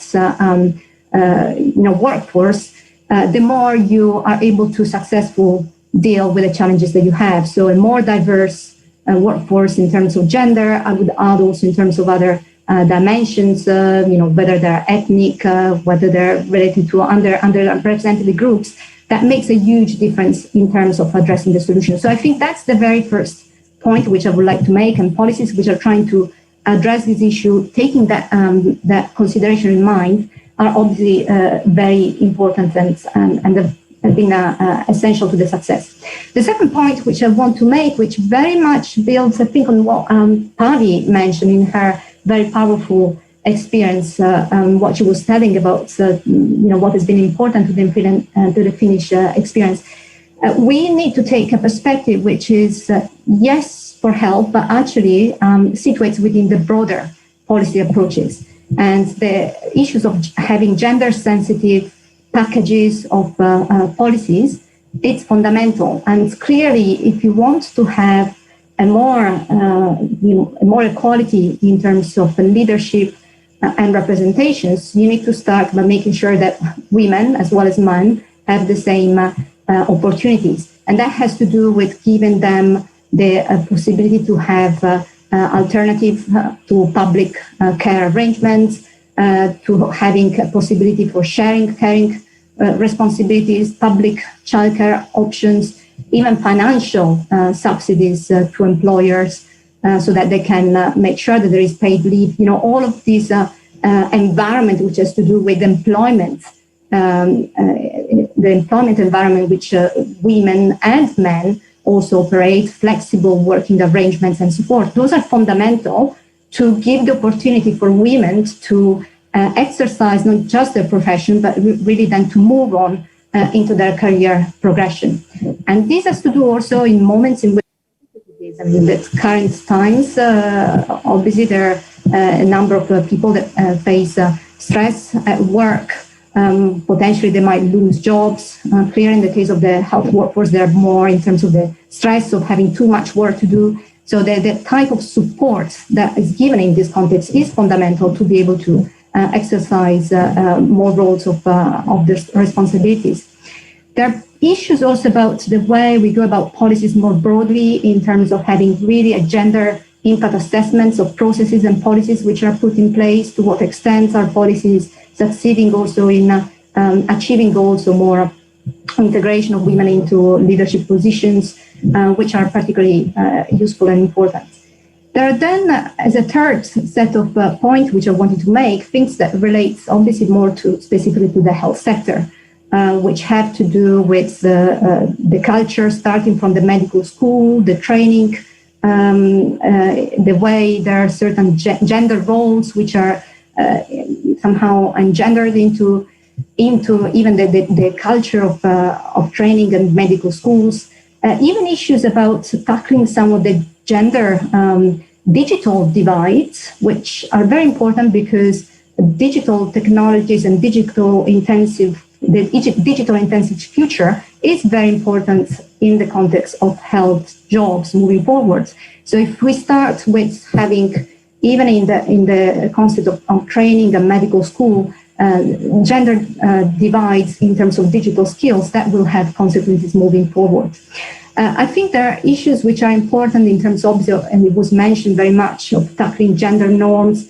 workforce, the more you are able to successfully deal with the challenges that you have. So a more diverse workforce in terms of gender, I would add also in terms of other dimensions, whether they're ethnic, whether they're related to underrepresented groups, that makes a huge difference in terms of addressing the solution. So I think that's the very first point which I would like to make, and policies which are trying to address this issue, taking that consideration in mind, are obviously very important and have been essential to the success. The second point which I want to make, which very much builds, I think, on what Pali mentioned in her very powerful experience, what she was telling about, what has been important to the Finnish experience. We need to take a perspective which is, yes, for help, but actually situates within the broader policy approaches. And the issues of having gender-sensitive packages of policies, it's fundamental. And clearly, if you want to have a more equality in terms of leadership and representations, you need to start by making sure that women as well as men have the same opportunities. And that has to do with giving them the possibility to have alternative to public care arrangements, to having a possibility for caring responsibilities, public childcare options, even financial subsidies to employers so that they can make sure that there is paid leave. All of these environment which has to do with employment, the employment environment which women and men also operate, flexible working arrangements and support. Those are fundamental to give the opportunity for women to exercise not just their profession, but really then to move on into their career progression. And this has to do also in moments in which, that current times, obviously there are a number of people that face stress at work. Potentially they might lose jobs. Clear in the case of the health workforce, they're more in terms of the stress of having too much work to do. So the type of support that is given in this context is fundamental to be able to exercise more roles of the responsibilities. There are issues also about the way we go about policies more broadly in terms of having really a gender impact assessments of processes and policies which are put in place, to what extent are policies succeeding also in achieving goals or more integration of women into leadership positions, which are particularly useful and important. There are then, as a third set of points which I wanted to make, things that relate obviously more to specifically to the health sector, which have to do with the culture starting from the medical school, the training, the way there are certain gender roles which are somehow engendered into even the culture of training and medical schools. Even issues about tackling some of the gender digital divides, which are very important because digital technologies and digital intensive future is very important in the context of health jobs moving forward. So if we start with having, even in the concept of training and medical school, gender divides in terms of digital skills, that will have consequences moving forward. I think there are issues which are important in terms of, and it was mentioned very much, of tackling gender norms,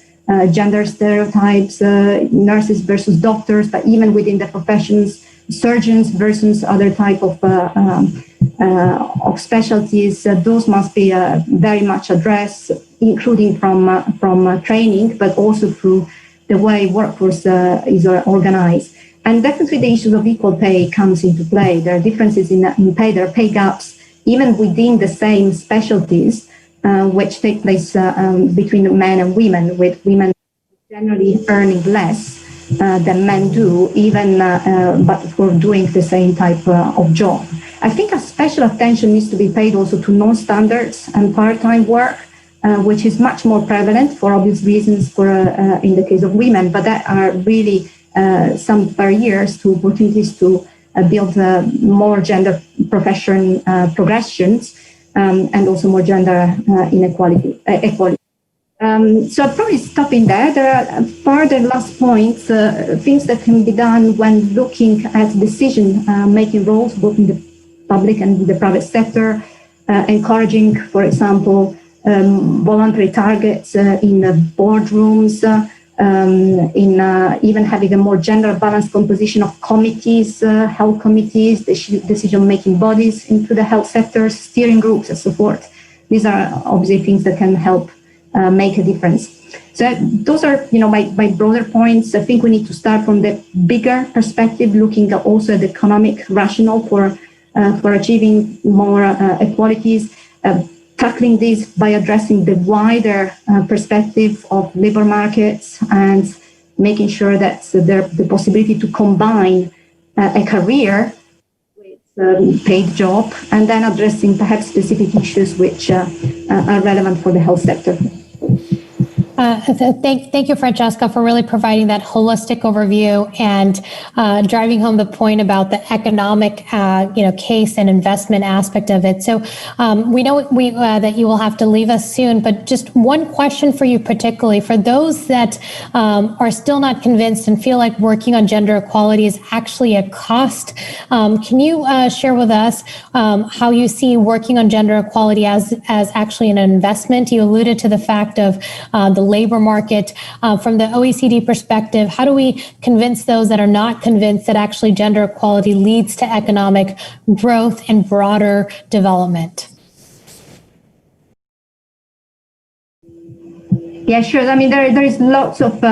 gender stereotypes, nurses versus doctors, but even within the professions, surgeons versus other type of specialties. Those must be very much addressed, including from training, but also through the way workforce is organized. And definitely the issues of equal pay comes into play. There are differences in pay, there are pay gaps, even within the same specialties, which take place between men and women, with women generally earning less than men do, even but for doing the same type of job. I think a special attention needs to be paid also to non-standards and part-time work, which is much more prevalent for obvious reasons for in the case of women, but that are really some barriers to opportunities to build more gender profession progressions and also more gender equality. So I'll probably stop in there. There are further last points, things that can be done when looking at decision-making roles, both in the public and the private sector, encouraging, for example, voluntary targets in boardrooms, in even having a more gender-balanced composition of committees, health committees, decision-making bodies into the health sector, steering groups and so forth. These are obviously things that can help make a difference. So those are, my broader points. I think we need to start from the bigger perspective, looking at also at the economic rationale for achieving more equalities, tackling this by addressing the wider perspective of labor markets and making sure that the possibility to combine a career with paid job, and then addressing perhaps specific issues which are relevant for the health sector. Thank you, Francesca, for really providing that holistic overview and driving home the point about the economic, case and investment aspect of it. So we know that you will have to leave us soon, but just one question for you, particularly for those that are still not convinced and feel like working on gender equality is actually a cost. Can you share with us how you see working on gender equality as actually an investment? You alluded to the fact of the labor market. From the OECD perspective, how do we convince those that are not convinced that actually gender equality leads to economic growth and broader development? Yeah, sure. I mean, there is lots of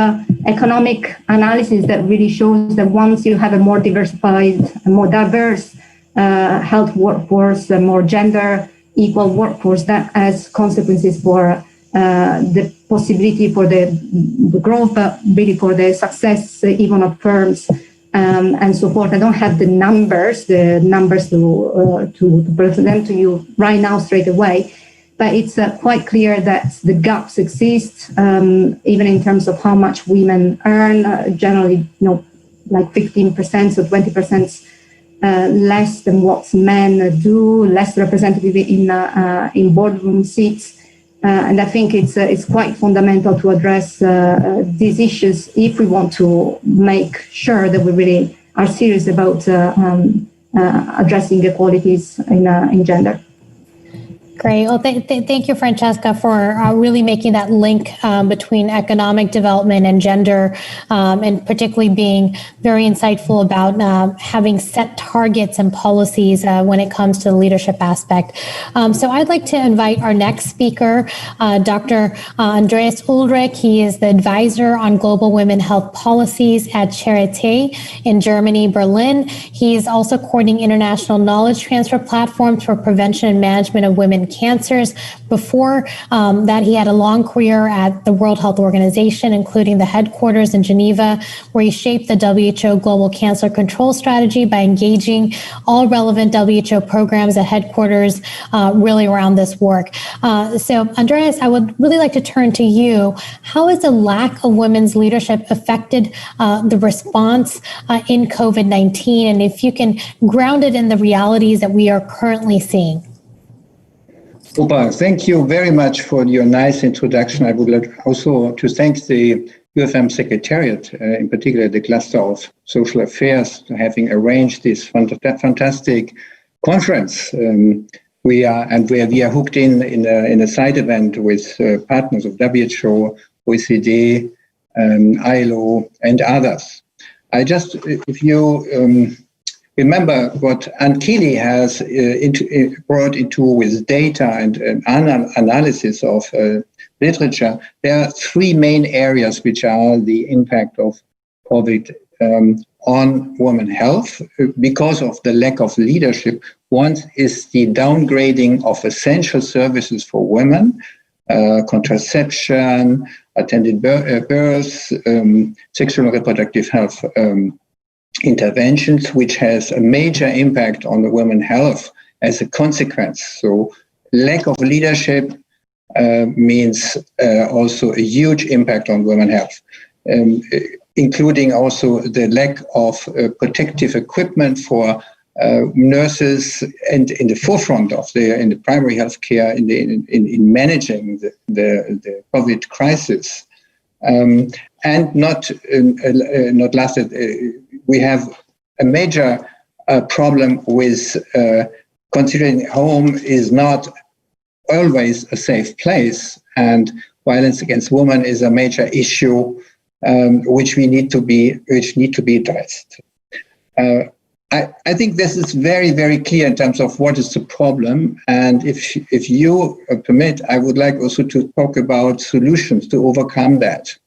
economic analysis that really shows that once you have a more diversified, a more diverse health workforce, a more gender equal workforce, that has consequences for the possibility for the growth, but really for the success even of firms and so forth. I don't have the numbers to present to you right now straight away, but it's quite clear that the gaps exist, even in terms of how much women earn. Generally, like 15%, so 20% less than what men do, less representative in boardroom seats. And I think it's quite fundamental to address these issues if we want to make sure that we really are serious about addressing inequalities in gender. Great. Well, thank you, Francesca, for really making that link between economic development and gender, and particularly being very insightful about having set targets and policies when it comes to the leadership aspect. So I'd like to invite our next speaker, Dr. Andreas Ulrich. He is the advisor on global women health policies at Charité in Germany, Berlin. He is also coordinating international knowledge transfer platforms for prevention and management of women cancers. Before that, he had a long career at the World Health Organization, including the headquarters in Geneva, where he shaped the WHO Global Cancer Control Strategy by engaging all relevant WHO programs at headquarters really around this work. So, Andreas, I would really like to turn to you. How has the lack of women's leadership affected the response in COVID-19? And if you can ground it in the realities that we are currently seeing. Super. Thank you very much for your nice introduction. I would like also to thank the UfM Secretariat, in particular the Cluster of Social Affairs, for having arranged this fantastic conference. We are hooked in a side event with partners of WHO, OECD, ILO, and others. If you remember what Keel has brought into with data and analysis of literature, there are three main areas which are the impact of COVID on women health because of the lack of leadership. One is the downgrading of essential services for women, contraception, attended birth, sexual and reproductive health interventions, which has a major impact on the women's health as a consequence. So lack of leadership means also a huge impact on women's health, including also the lack of protective equipment for nurses and in the forefront of in the primary health care in managing the COVID crisis. And not last, we have a major problem with considering home is not always a safe place, and violence against women is a major issue which need to be addressed. I think this is very, very clear in terms of what is the problem. And if you permit, I would like also to talk about solutions to overcome that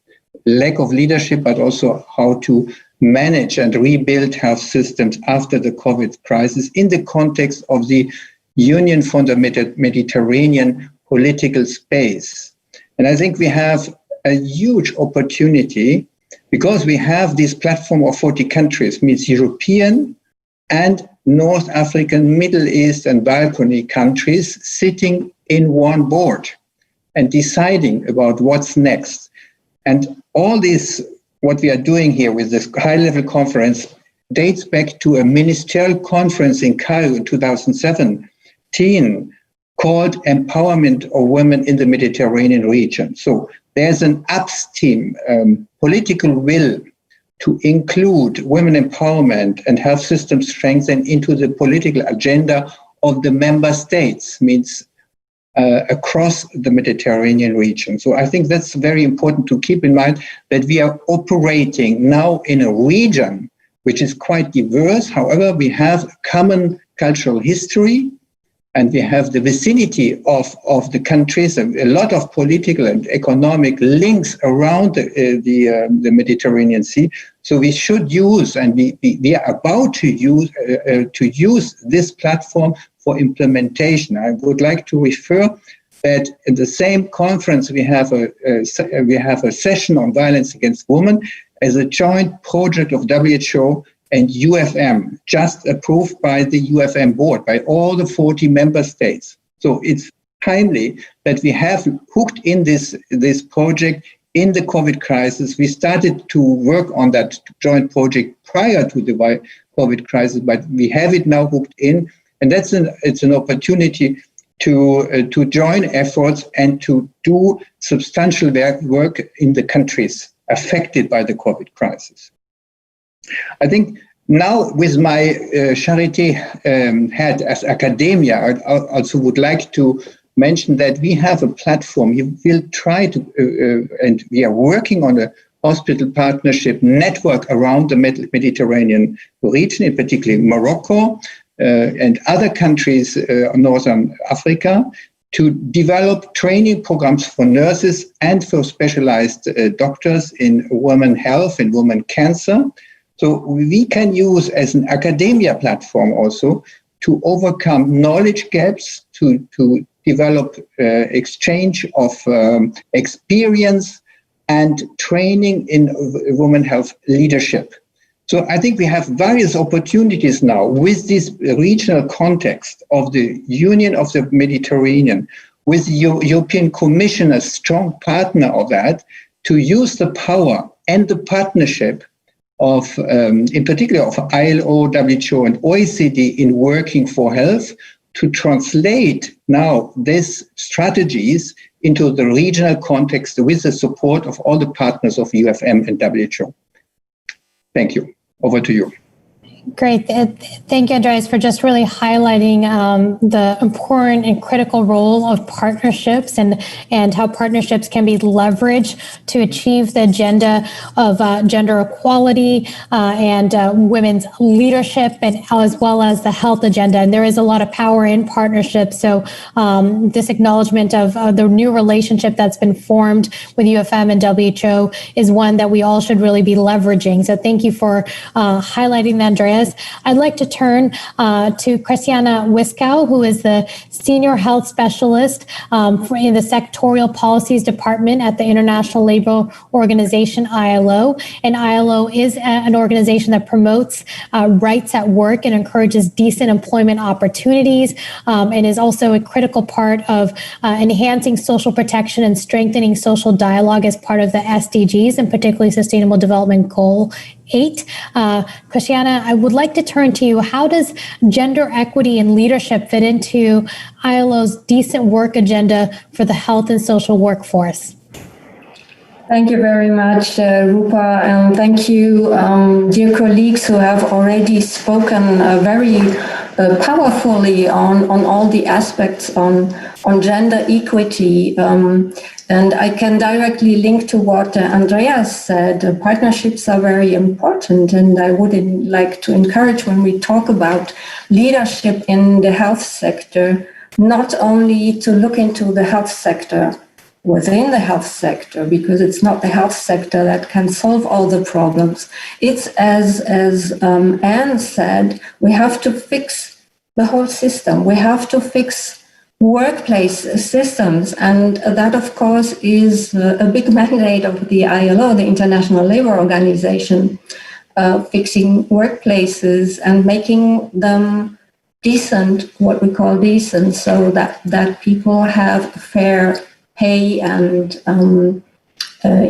lack of leadership, but also how to manage and rebuild health systems after the COVID crisis in the context of the Union for the Mediterranean political space. And I think we have a huge opportunity because we have this platform of 40 countries, means European and North African, Middle East and Balkan countries sitting in one board and deciding about what's next. And all this, what we are doing here with this high-level conference dates back to a ministerial conference in Cairo in 2017 called Empowerment of Women in the Mediterranean Region. So there's an upstream political will to include women empowerment and health system strengthening into the political agenda of the member states, means across the Mediterranean region. So I think that's very important to keep in mind that we are operating now in a region which is quite diverse. However, we have common cultural history and we have the vicinity of the countries, a lot of political and economic links around the Mediterranean Sea. So we should use, and we are about to use this platform for implementation. I would like to refer that in the same conference we have a session on violence against women as a joint project of WHO and UfM, just approved by the UfM board, by all the 40 member states. So it's timely that we have hooked in this project in the COVID crisis. We started to work on that joint project prior to the COVID crisis, but we have it now hooked in. And it's an opportunity to join efforts and to do substantial work in the countries affected by the COVID crisis. I think now with my Charité hat as academia, I also would like to mention that we have a platform. We will try to, and we are working on a hospital partnership network around the Mediterranean region, in particular Morocco and other countries, Northern Africa, to develop training programs for nurses and for specialized doctors in women health and women cancer. So we can use as an academia platform also to overcome knowledge gaps, to develop exchange of experience and training in women health leadership. So I think we have various opportunities now with this regional context of the Union of the Mediterranean, with the European Commission, a strong partner of that, to use the power and the partnership of, in particular, of ILO, WHO, and OECD in working for health to translate now these strategies into the regional context with the support of all the partners of UfM and WHO. Thank you. Over to you. Great. Thank you, Andreas, for just really highlighting the important and critical role of partnerships and how partnerships can be leveraged to achieve the agenda of gender equality and women's leadership, and as well as the health agenda. And there is a lot of power in partnerships. So this acknowledgement of the new relationship that's been formed with UfM and WHO is one that we all should really be leveraging. So thank you for highlighting that, Andreas. I'd like to turn to Christiana Wiskow, who is the Senior Health Specialist in the Sectorial Policies Department at the International Labor Organization, ILO. And ILO is an organization that promotes rights at work and encourages decent employment opportunities, and is also a critical part of enhancing social protection and strengthening social dialogue as part of the SDGs, and particularly Sustainable Development Goal 8. Christiana, I would like to turn to you. How does gender equity and leadership fit into ILO's decent work agenda for the health and social workforce? Thank you very much, Rupa, and thank you, dear colleagues who have already spoken very powerfully on all the aspects on gender equity. And I can directly link to what Andreas said. Partnerships are very important, and I would like to encourage, when we talk about leadership in the health sector, not only to look into the health sector within the health sector, because it's not the health sector that can solve all the problems. It's, as Anne said, we have to fix the whole system. We have to fix workplace systems, and that, of course, is a big mandate of the ILO, the International Labor Organization, fixing workplaces and making them decent, what we call decent, so that people have fair pay and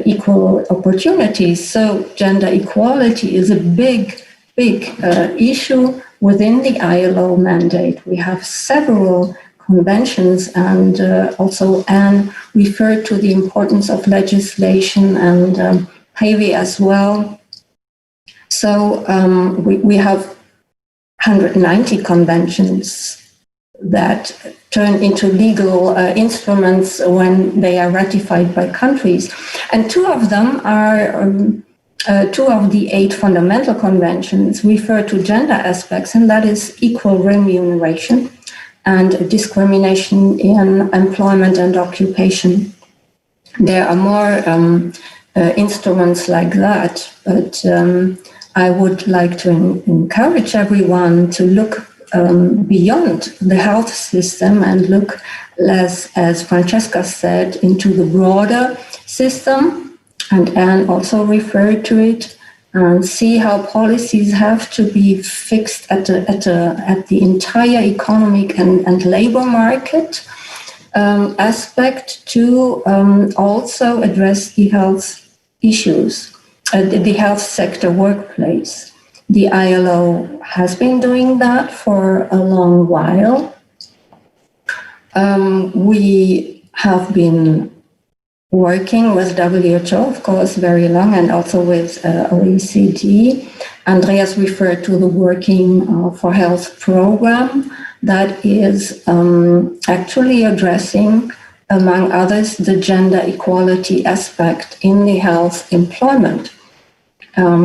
equal opportunities. So gender equality is a big issue within the ILO mandate. We have several conventions, and also Anne referred to the importance of legislation and Heavy as well. So we have 190 conventions that turn into legal instruments when they are ratified by countries. And two of them are, two of the 8 fundamental conventions refer to gender aspects, and that is equal remuneration and discrimination in employment and occupation. There are more instruments like that, but I would like to encourage everyone to look beyond the health system and look, as Francesca said, into the broader system, and Anne also referred to it, and see how policies have to be fixed at the entire economic and labor market aspect to also address the health issues, the health sector workplace. The ILO has been doing that for a long while. We have been working with WHO, of course, very long, and also with OECD. Andreas referred to the Working for Health program that is actually addressing, among others, the gender equality aspect in the health employment.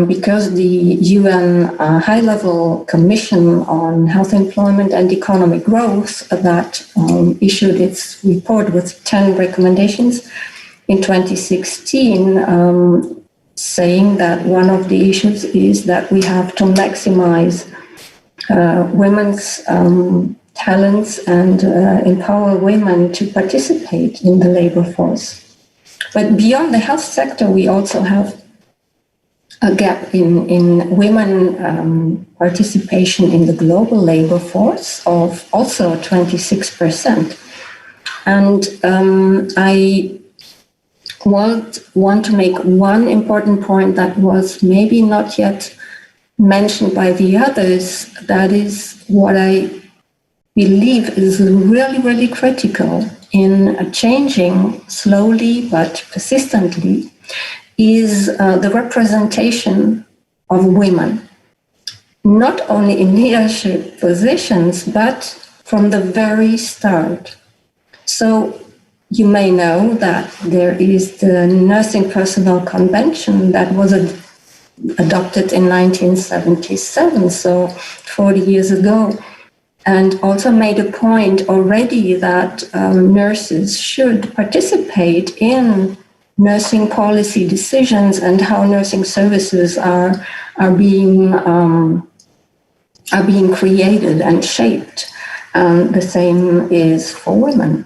Because the UN High-Level Commission on Health Employment and Economic Growth that issued its report with 10 recommendations in 2016, saying that one of the issues is that we have to maximize women's talents and empower women to participate in the labor force. But beyond the health sector, we also have a gap in women participation in the global labor force of also 26%. And I want to make one important point that was maybe not yet mentioned by the others. That is what I believe is really, really critical in changing slowly but persistently is the representation of women not only in leadership positions, but from the very start. So you may know that there is the Nursing Personnel Convention that was adopted in 1977, so 40 years ago, and also made a point already that nurses should participate in nursing policy decisions and how nursing services are being created and shaped. The same is for women.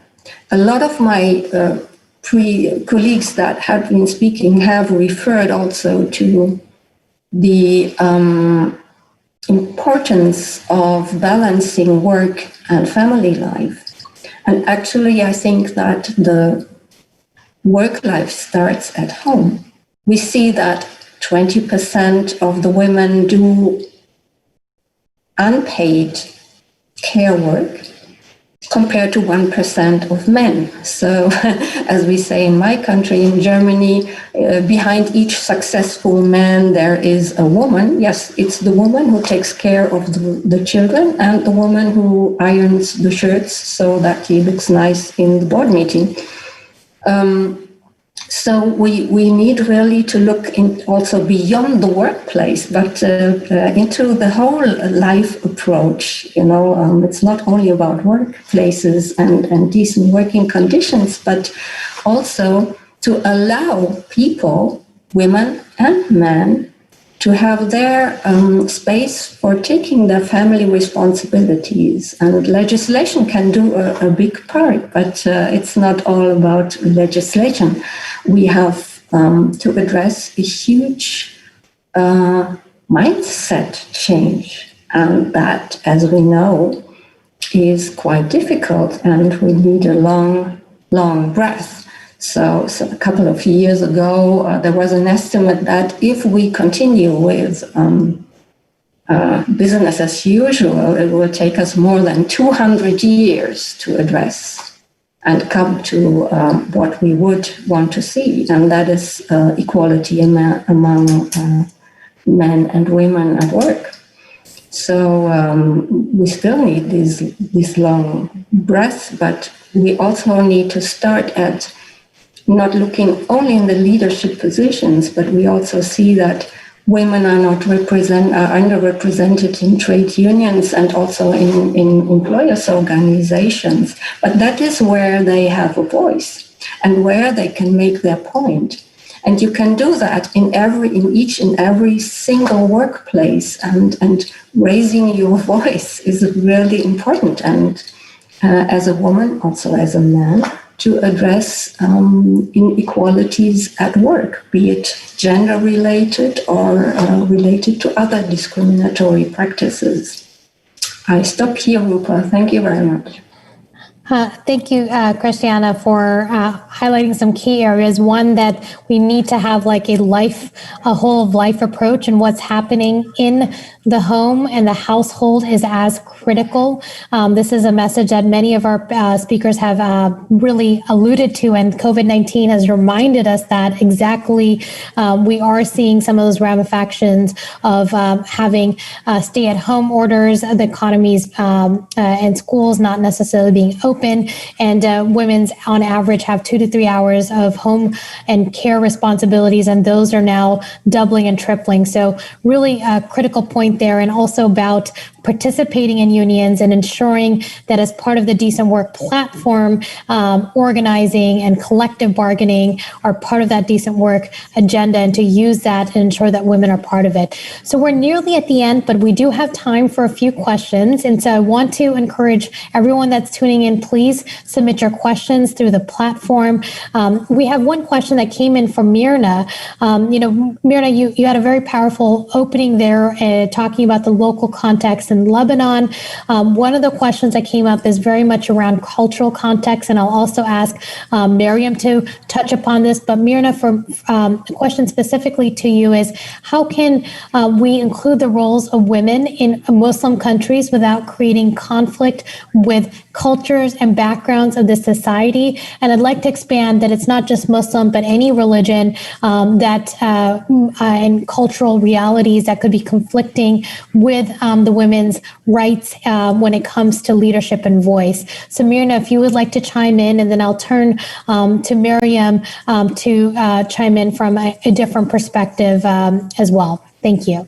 A lot of my colleagues that have been speaking have referred also to the importance of balancing work and family life. And actually, I think that the work life starts at home. We see that 20% of the women do unpaid care work compared to 1% of men. So, as we say in my country, in Germany, behind each successful man, there is a woman. Yes, it's the woman who takes care of the children and the woman who irons the shirts so that he looks nice in the board meeting. So we need really to look in also beyond the workplace, but into the whole life approach. It's not only about workplaces and decent working conditions, but also to allow people, women and men, to have their space for taking their family responsibilities. And legislation can do a big part, but it's not all about legislation. We have to address a huge mindset change, and that, as we know, is quite difficult, and we need a long breath. So a couple of years ago, there was an estimate that if we continue with business as usual, it will take us more than 200 years to address and come to what we would want to see, and that is equality among men and women at work. So we still need this long breath, but we also need to start at not looking only in the leadership positions, but we also see that women are underrepresented in trade unions and also in employers' organizations. But that is where they have a voice and where they can make their point. And you can do that in each and every single workplace. And raising your voice is really important. And as a woman, also as a man, to address inequalities at work, be it gender-related or related to other discriminatory practices. I stop here, Rupa. Thank you very much. Thank you, Christiana, for highlighting some key areas. One, that we need to have like a whole of life approach, and what's happening in the home and the household is as critical. This is a message that many of our speakers have really alluded to, and COVID-19 has reminded us that exactly we are seeing some of those ramifications of having stay-at-home orders, the economies and schools not necessarily being open, and women's on average have 2 to 3 hours of home and care responsibilities, and those are now doubling and tripling. So really a critical point there, and also about participating in unions and ensuring that as part of the decent work platform, organizing and collective bargaining are part of that decent work agenda, and to use that and ensure that women are part of it. So we're nearly at the end, but we do have time for a few questions. And so I want to encourage everyone that's tuning in, please submit your questions through the platform. We have one question that came in from Mirna. Mirna, you had a very powerful opening there talking about the local context in Lebanon. One of the questions that came up is very much around cultural context, and I'll also ask Miriam to touch upon this. But Mirna, for the question specifically to you is, how can we include the roles of women in Muslim countries without creating conflict with cultures, and backgrounds of the society. And I'd like to expand that it's not just Muslim, but any religion and cultural realities that could be conflicting with the women's rights when it comes to leadership and voice. So Myrna, if you would like to chime in, and then I'll turn to Miriam to chime in from a different perspective as well. Thank you.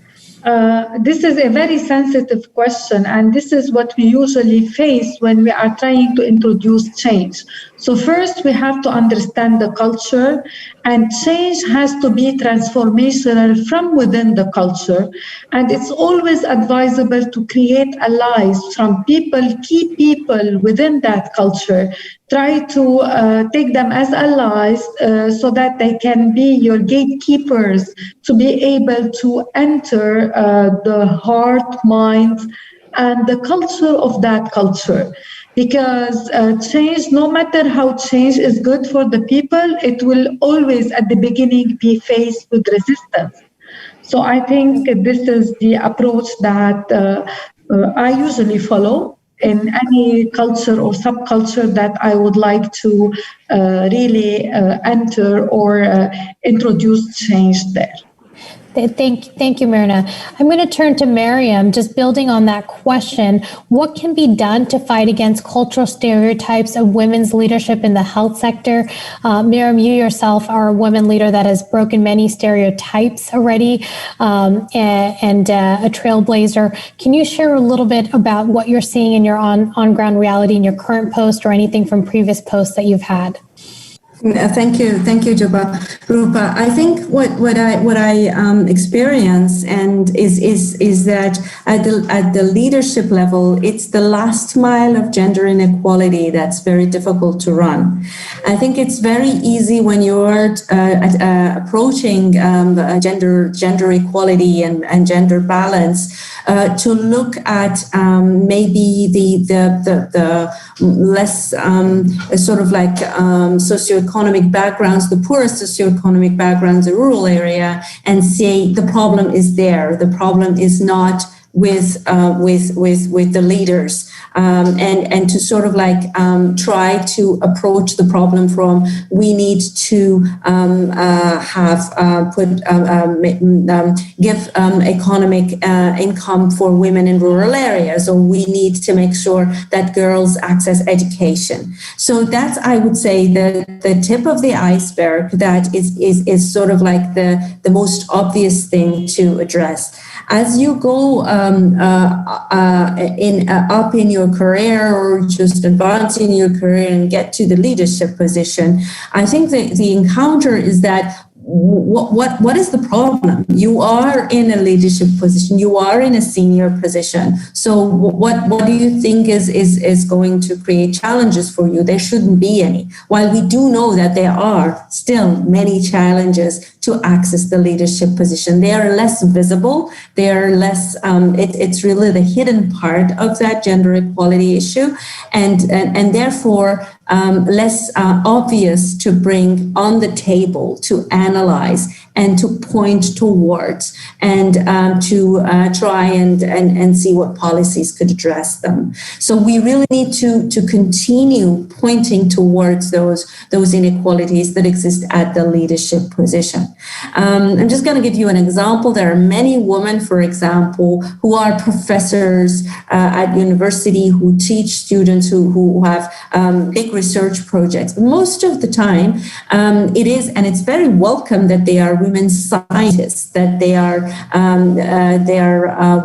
This is a very sensitive question, and this is what we usually face when we are trying to introduce change. So first, we have to understand the culture, and change has to be transformational from within the culture. And it's always advisable to create allies from people, key people within that culture. Try to take them as allies so that they can be your gatekeepers to be able to enter the heart, mind, and the culture of that culture. Because change, no matter how change is good for the people, it will always at the beginning be faced with resistance. So I think this is the approach that I usually follow in any culture or subculture that I would like to really enter or introduce change there. Thank you, Myrna. I'm going to turn to Miriam, just building on that question. What can be done to fight against cultural stereotypes of women's leadership in the health sector? Miriam, you yourself are a woman leader that has broken many stereotypes already and a trailblazer. Can you share a little bit about what you're seeing in your on-ground reality in your current post or anything from previous posts that you've had? Thank you, Rupa. I think what I experience and is that at the leadership level, it's the last mile of gender inequality that's very difficult to run. I think it's very easy when you're approaching gender equality and gender balance to look at maybe the less sort of like socioeconomic backgrounds, the poorest socioeconomic backgrounds in rural area, and say the problem is there. The problem is not with the leaders, and to sort of like try to approach the problem from we need to give economic income for women in rural areas, or we need to make sure that girls access education. So that's, I would say, the tip of the iceberg that is sort of like the most obvious thing to address. As you go up in your career or just advance in your career and get to the leadership position, I think the encounter is that what is the problem? You are in a leadership position. You are in a senior position. So what do you think is going to create challenges for you? There shouldn't be any. While we do know that there are still many challenges to access the leadership position, they are less visible. They are less. It's really the hidden part of that gender equality issue, and therefore less obvious to bring on the table, to analyze and to point towards, and to try and see what policies could address them. So we really need to continue pointing towards those inequalities that exist at the leadership position. I'm just going to give you an example. There are many women, for example, who are professors at university, who teach students, who have big research projects. But most of the time, it is, and it's very welcome that they are women scientists, that they are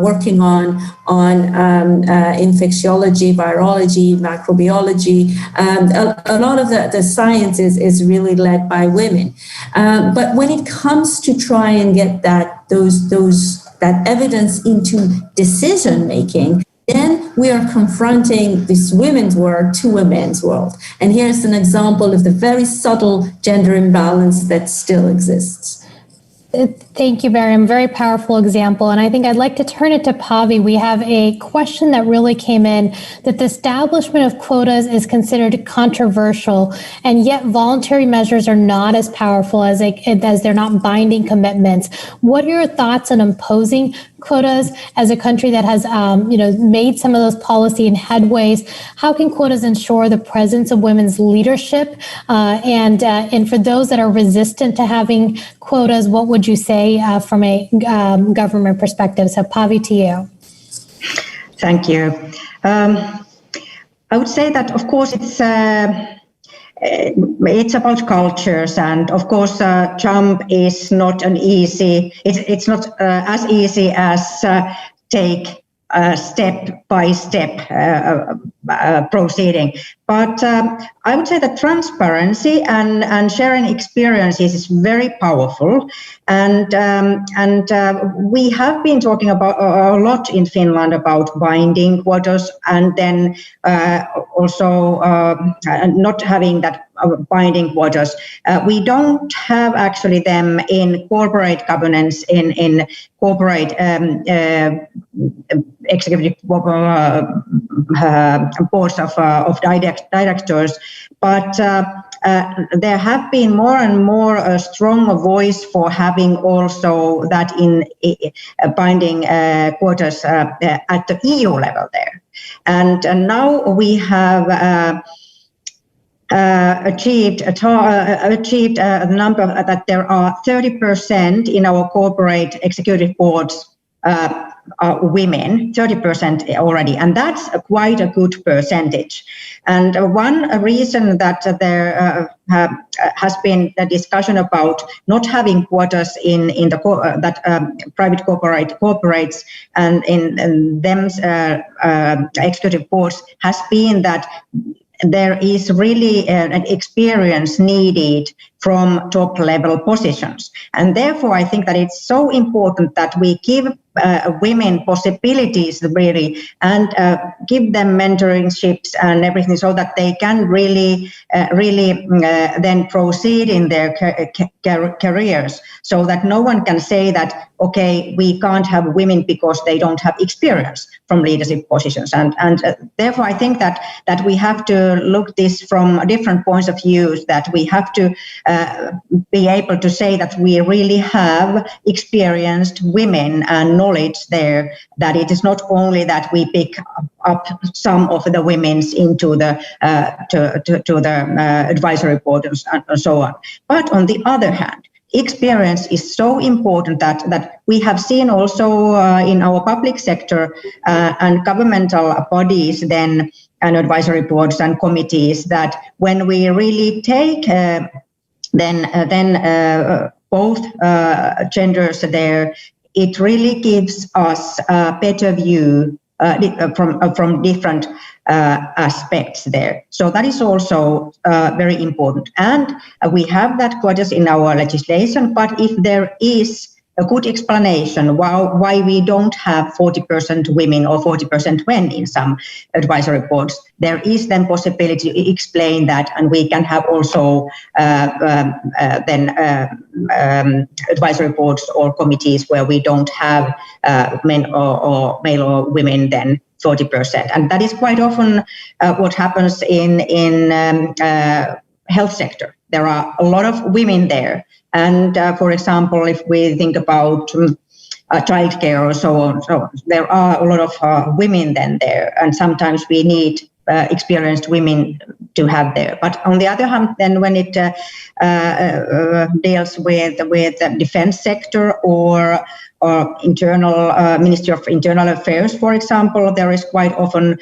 working on infectiology, virology, microbiology. A lot of the science is really led by women. But when it comes to try and get that evidence into decision making, then we are confronting this women's world to a men's world. And here's an example of the very subtle gender imbalance that still exists. Thank you, Miriam. Very powerful example. And I think I'd like to turn it to Pavi. We have a question that really came in, that the establishment of quotas is considered controversial, and yet voluntary measures are not as powerful as they're not binding commitments. What are your thoughts on imposing quotas as a country that has, made some of those policy and headways? How can quotas ensure the presence of women's leadership? And for those that are resistant to having quotas, what would you say from a government perspective? So Pavi, to you. Thank you. I would say that, of course, it's about cultures, and of course, jump is not an easy. It's not as easy as take step by step proceeding. But I would say that transparency and sharing experiences is very powerful. And we have been talking about a lot in Finland about binding quotas, and then also not having that binding quotas. We don't have actually them in corporate governance, in corporate executive boards of directors, but there have been more and more a strong voice for having also that in binding quotas at the EU level there. And now we have achieved a number that there are 30% in our corporate executive boards are women, 30% already, and that's quite a good percentage. And one reason that there has been a discussion about not having quotas in the private corporates and in them executive boards has been that there is really an experience needed from top level positions. And therefore, I think that it's so important that we give women possibilities really and give them mentorships and everything so that they can really then proceed in their careers, so that no one can say that, okay, we can't have women because they don't have experience from leadership positions. And therefore, I think that we have to look this from different points of view, that we have to be able to say that we really have experienced women and knowledge there, that it is not only that we pick up some of the women's into the to the advisory board and so on. But on the other hand, experience is so important that we have seen also in our public sector and governmental bodies then and advisory boards and committees, that when we really take both genders there, it really gives us a better view from different aspects there. So that is also very important. And we have that quotas in our legislation, but if there is a good explanation why we don't have 40% women or 40% men in some advisory boards, there is then possibility to explain that, and we can have also advisory boards or committees where we don't have men or male or women then 40%. And that is quite often what happens in health sector. There are a lot of women there. And for example, if we think about childcare or so on, so there are a lot of women then there, and sometimes we need experienced women to have there. But on the other hand, then when it deals with the defense sector or internal Ministry of Internal Affairs, for example, there is quite often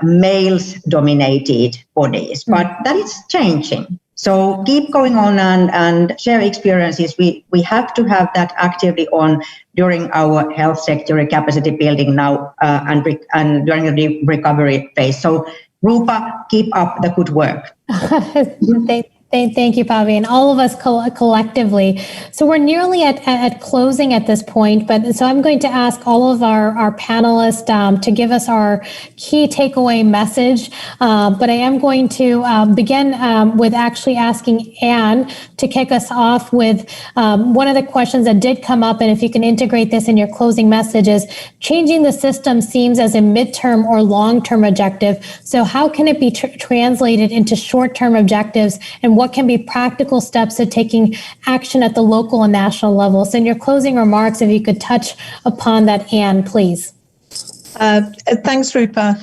males-dominated bodies, but that is changing. So keep going on and share experiences. We have to have that actively on during our health sector capacity building now and during the recovery phase. So Rupa, keep up the good work. Thank you, Pavi, and all of us collectively. So we're nearly at closing at this point, but so I'm going to ask all of our panelists to give us our key takeaway message. But I am going to begin with actually asking Anne to kick us off with one of the questions that did come up, and if you can integrate this in your closing message, is changing the system seems as a midterm or long-term objective. So how can it be translated into short-term objectives, and what what can be practical steps to taking action at the local and national level. So in your closing remarks, if you could touch upon that, Anne, please. Thanks, Rupa.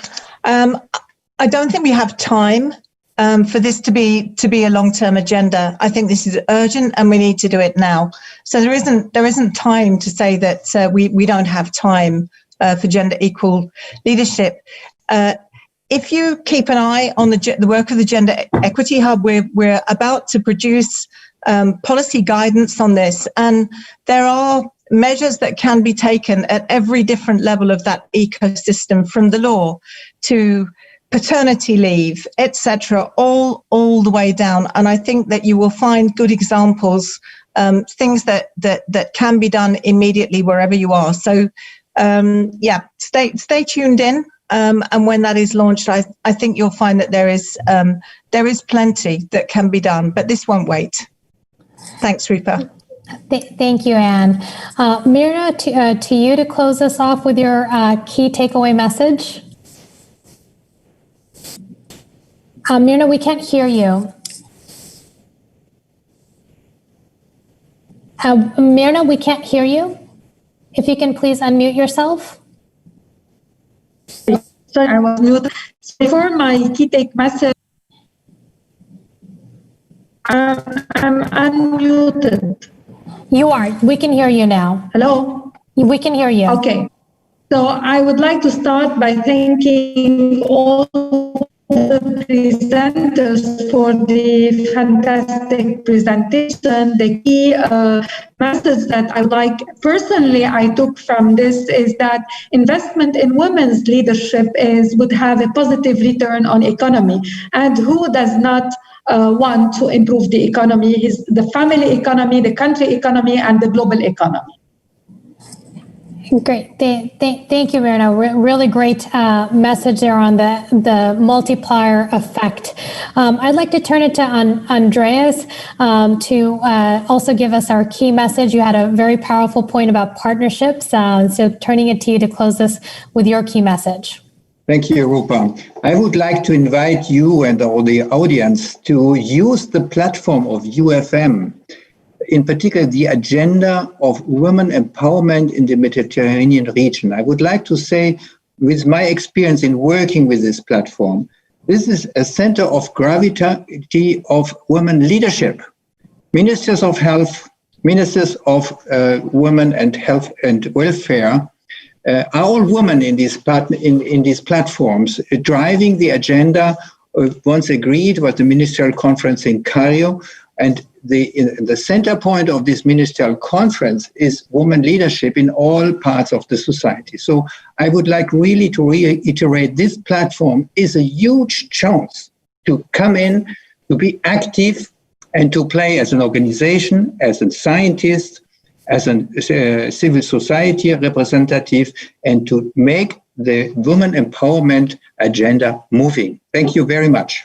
I don't think we have time for this to be a long-term agenda. I think this is urgent and we need to do it now. So there isn't time to say that we don't have time for gender equal leadership. If you keep an eye on the work of the Gender Equity Hub, we're about to produce policy guidance on this, and there are measures that can be taken at every different level of that ecosystem, from the law to paternity leave, etc., all the way down. And I think that you will find good examples, things that can be done immediately wherever you are. So stay tuned in. And when that is launched, I think you'll find that there is plenty that can be done, but this won't wait. Thanks, Rupa. Thank you, Anne. Myrna, to you to close us off with your key takeaway message. Myrna, we can't hear you. Myrna, we can't hear you. If you can please unmute yourself. Sorry, I was muted. For my key take message, I'm unmuted. You are. We can hear you now. Hello? We can hear you. Okay. So I would like to start by thanking all the presenters for the fantastic presentation. The key message that I took from this is that investment in women's leadership would have a positive return on economy. And who does not want to improve the economy, the family economy, the country economy, and the global economy? Great. Thank you, Myrna. Really great message there on the multiplier effect. I'd like to turn it to Andreas to also give us our key message. You had a very powerful point about partnerships. So turning it to you to close this with your key message. Thank you, Rupa. I would like to invite you and all the audience to use the platform of UfM, in particular the agenda of women empowerment in the Mediterranean region. I would like to say, with my experience in working with this platform, this is a center of gravity of women leadership. Ministers of health, ministers of women and health and welfare are all women in these platforms, driving the agenda once agreed was the ministerial conference in Cairo. And the center point of this ministerial conference is women leadership in all parts of the society. So I would like really to reiterate, this platform is a huge chance to come in, to be active, and to play as an organization, as a scientist, as a civil society representative, and to make the women empowerment agenda moving. Thank you very much.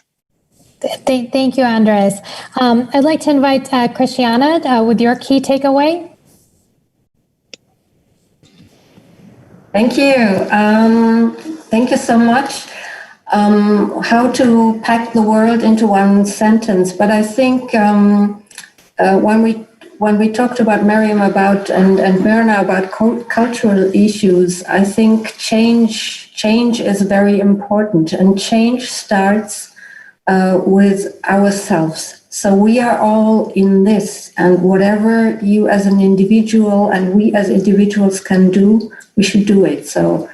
Thank you, Andres. I'd like to invite Christiana with your key takeaway. Thank you. Thank you so much. How to pack the world into one sentence, but I think when we talked about Miriam and Myrna about cultural issues, I think change is very important, and change starts with ourselves. So we are all in this, and whatever you as an individual and we as individuals can do, we should do it. So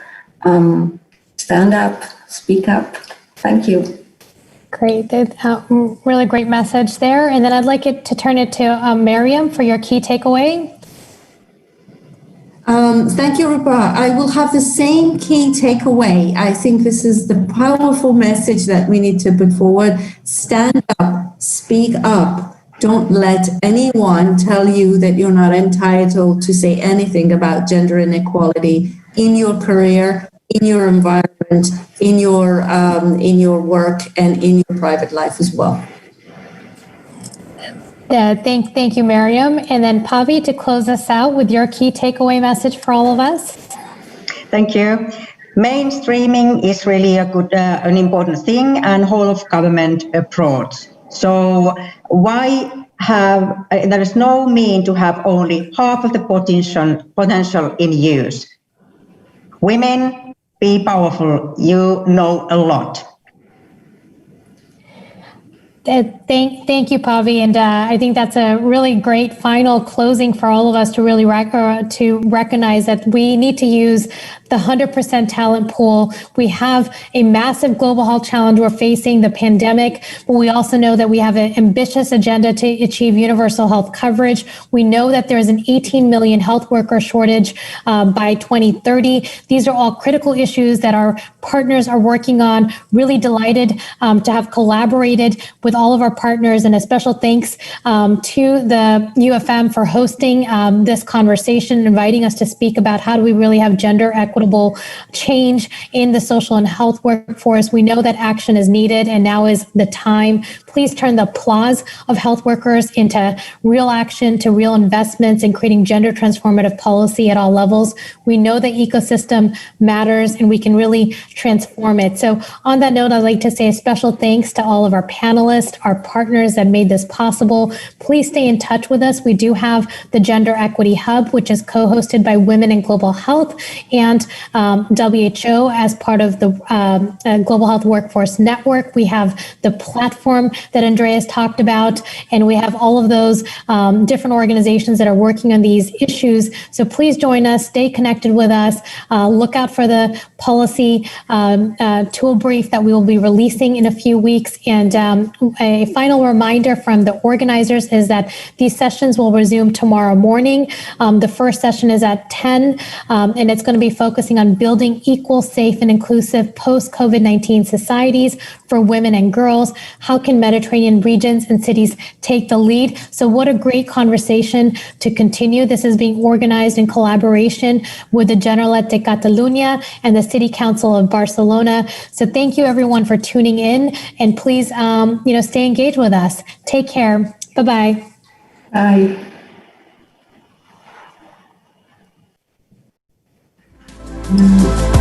stand up, speak up. Thank you. Great. Really great message there. And then I'd like to turn it to Miriam for your key takeaway. Thank you, Rupa. I will have the same key takeaway. I think this is the powerful message that we need to put forward. Stand up, speak up. Don't let anyone tell you that you're not entitled to say anything about gender inequality in your career, in your environment, in your work, and in your private life as well. Thank you, Miriam. And then Pavi, to close us out with your key takeaway message for all of us. Thank you. Mainstreaming is really an important thing, and whole of government approach. So why there is no mean to have only half of the potential in use. Women, be powerful. You know a lot. Thank you, Pavi, and I think that's a really great final closing for all of us to really to recognize that we need to use the 100% talent pool. We have a massive global health challenge we're facing, the pandemic, but we also know that we have an ambitious agenda to achieve universal health coverage. We know that there is an 18 million health worker shortage by 2030. These are all critical issues that our partners are working on. Really delighted to have collaborated with all of our partners, and a special thanks to the UfM for hosting this conversation, inviting us to speak about how do we really have gender equitable change in the social and health workforce. We know that action is needed, and now is the time. Please turn the applause of health workers into real action, to real investments in creating gender transformative policy at all levels. We know the ecosystem matters, and we can really transform it. So on that note, I'd like to say a special thanks to all of our panelists, our partners that made this possible. Please stay in touch with us. We do have the Gender Equity Hub, which is co-hosted by Women in Global Health and WHO as part of the Global Health Workforce Network. We have the platform that Andreas talked about, and we have all of those different organizations that are working on these issues. So please join us, stay connected with us, look out for the policy tool brief that we will be releasing in a few weeks. And a final reminder from the organizers is that these sessions will resume tomorrow morning. The first session is at 10, and it's going to be focusing on building equal, safe, and inclusive post-COVID-19 societies for women and girls. How can Mediterranean regions and cities take the lead? So what a great conversation to continue. This is being organized in collaboration with the Generalitat de Catalunya and the City Council of Barcelona. So thank you everyone for tuning in, and please stay engaged with us. Take care. Bye-bye. Bye. Bye.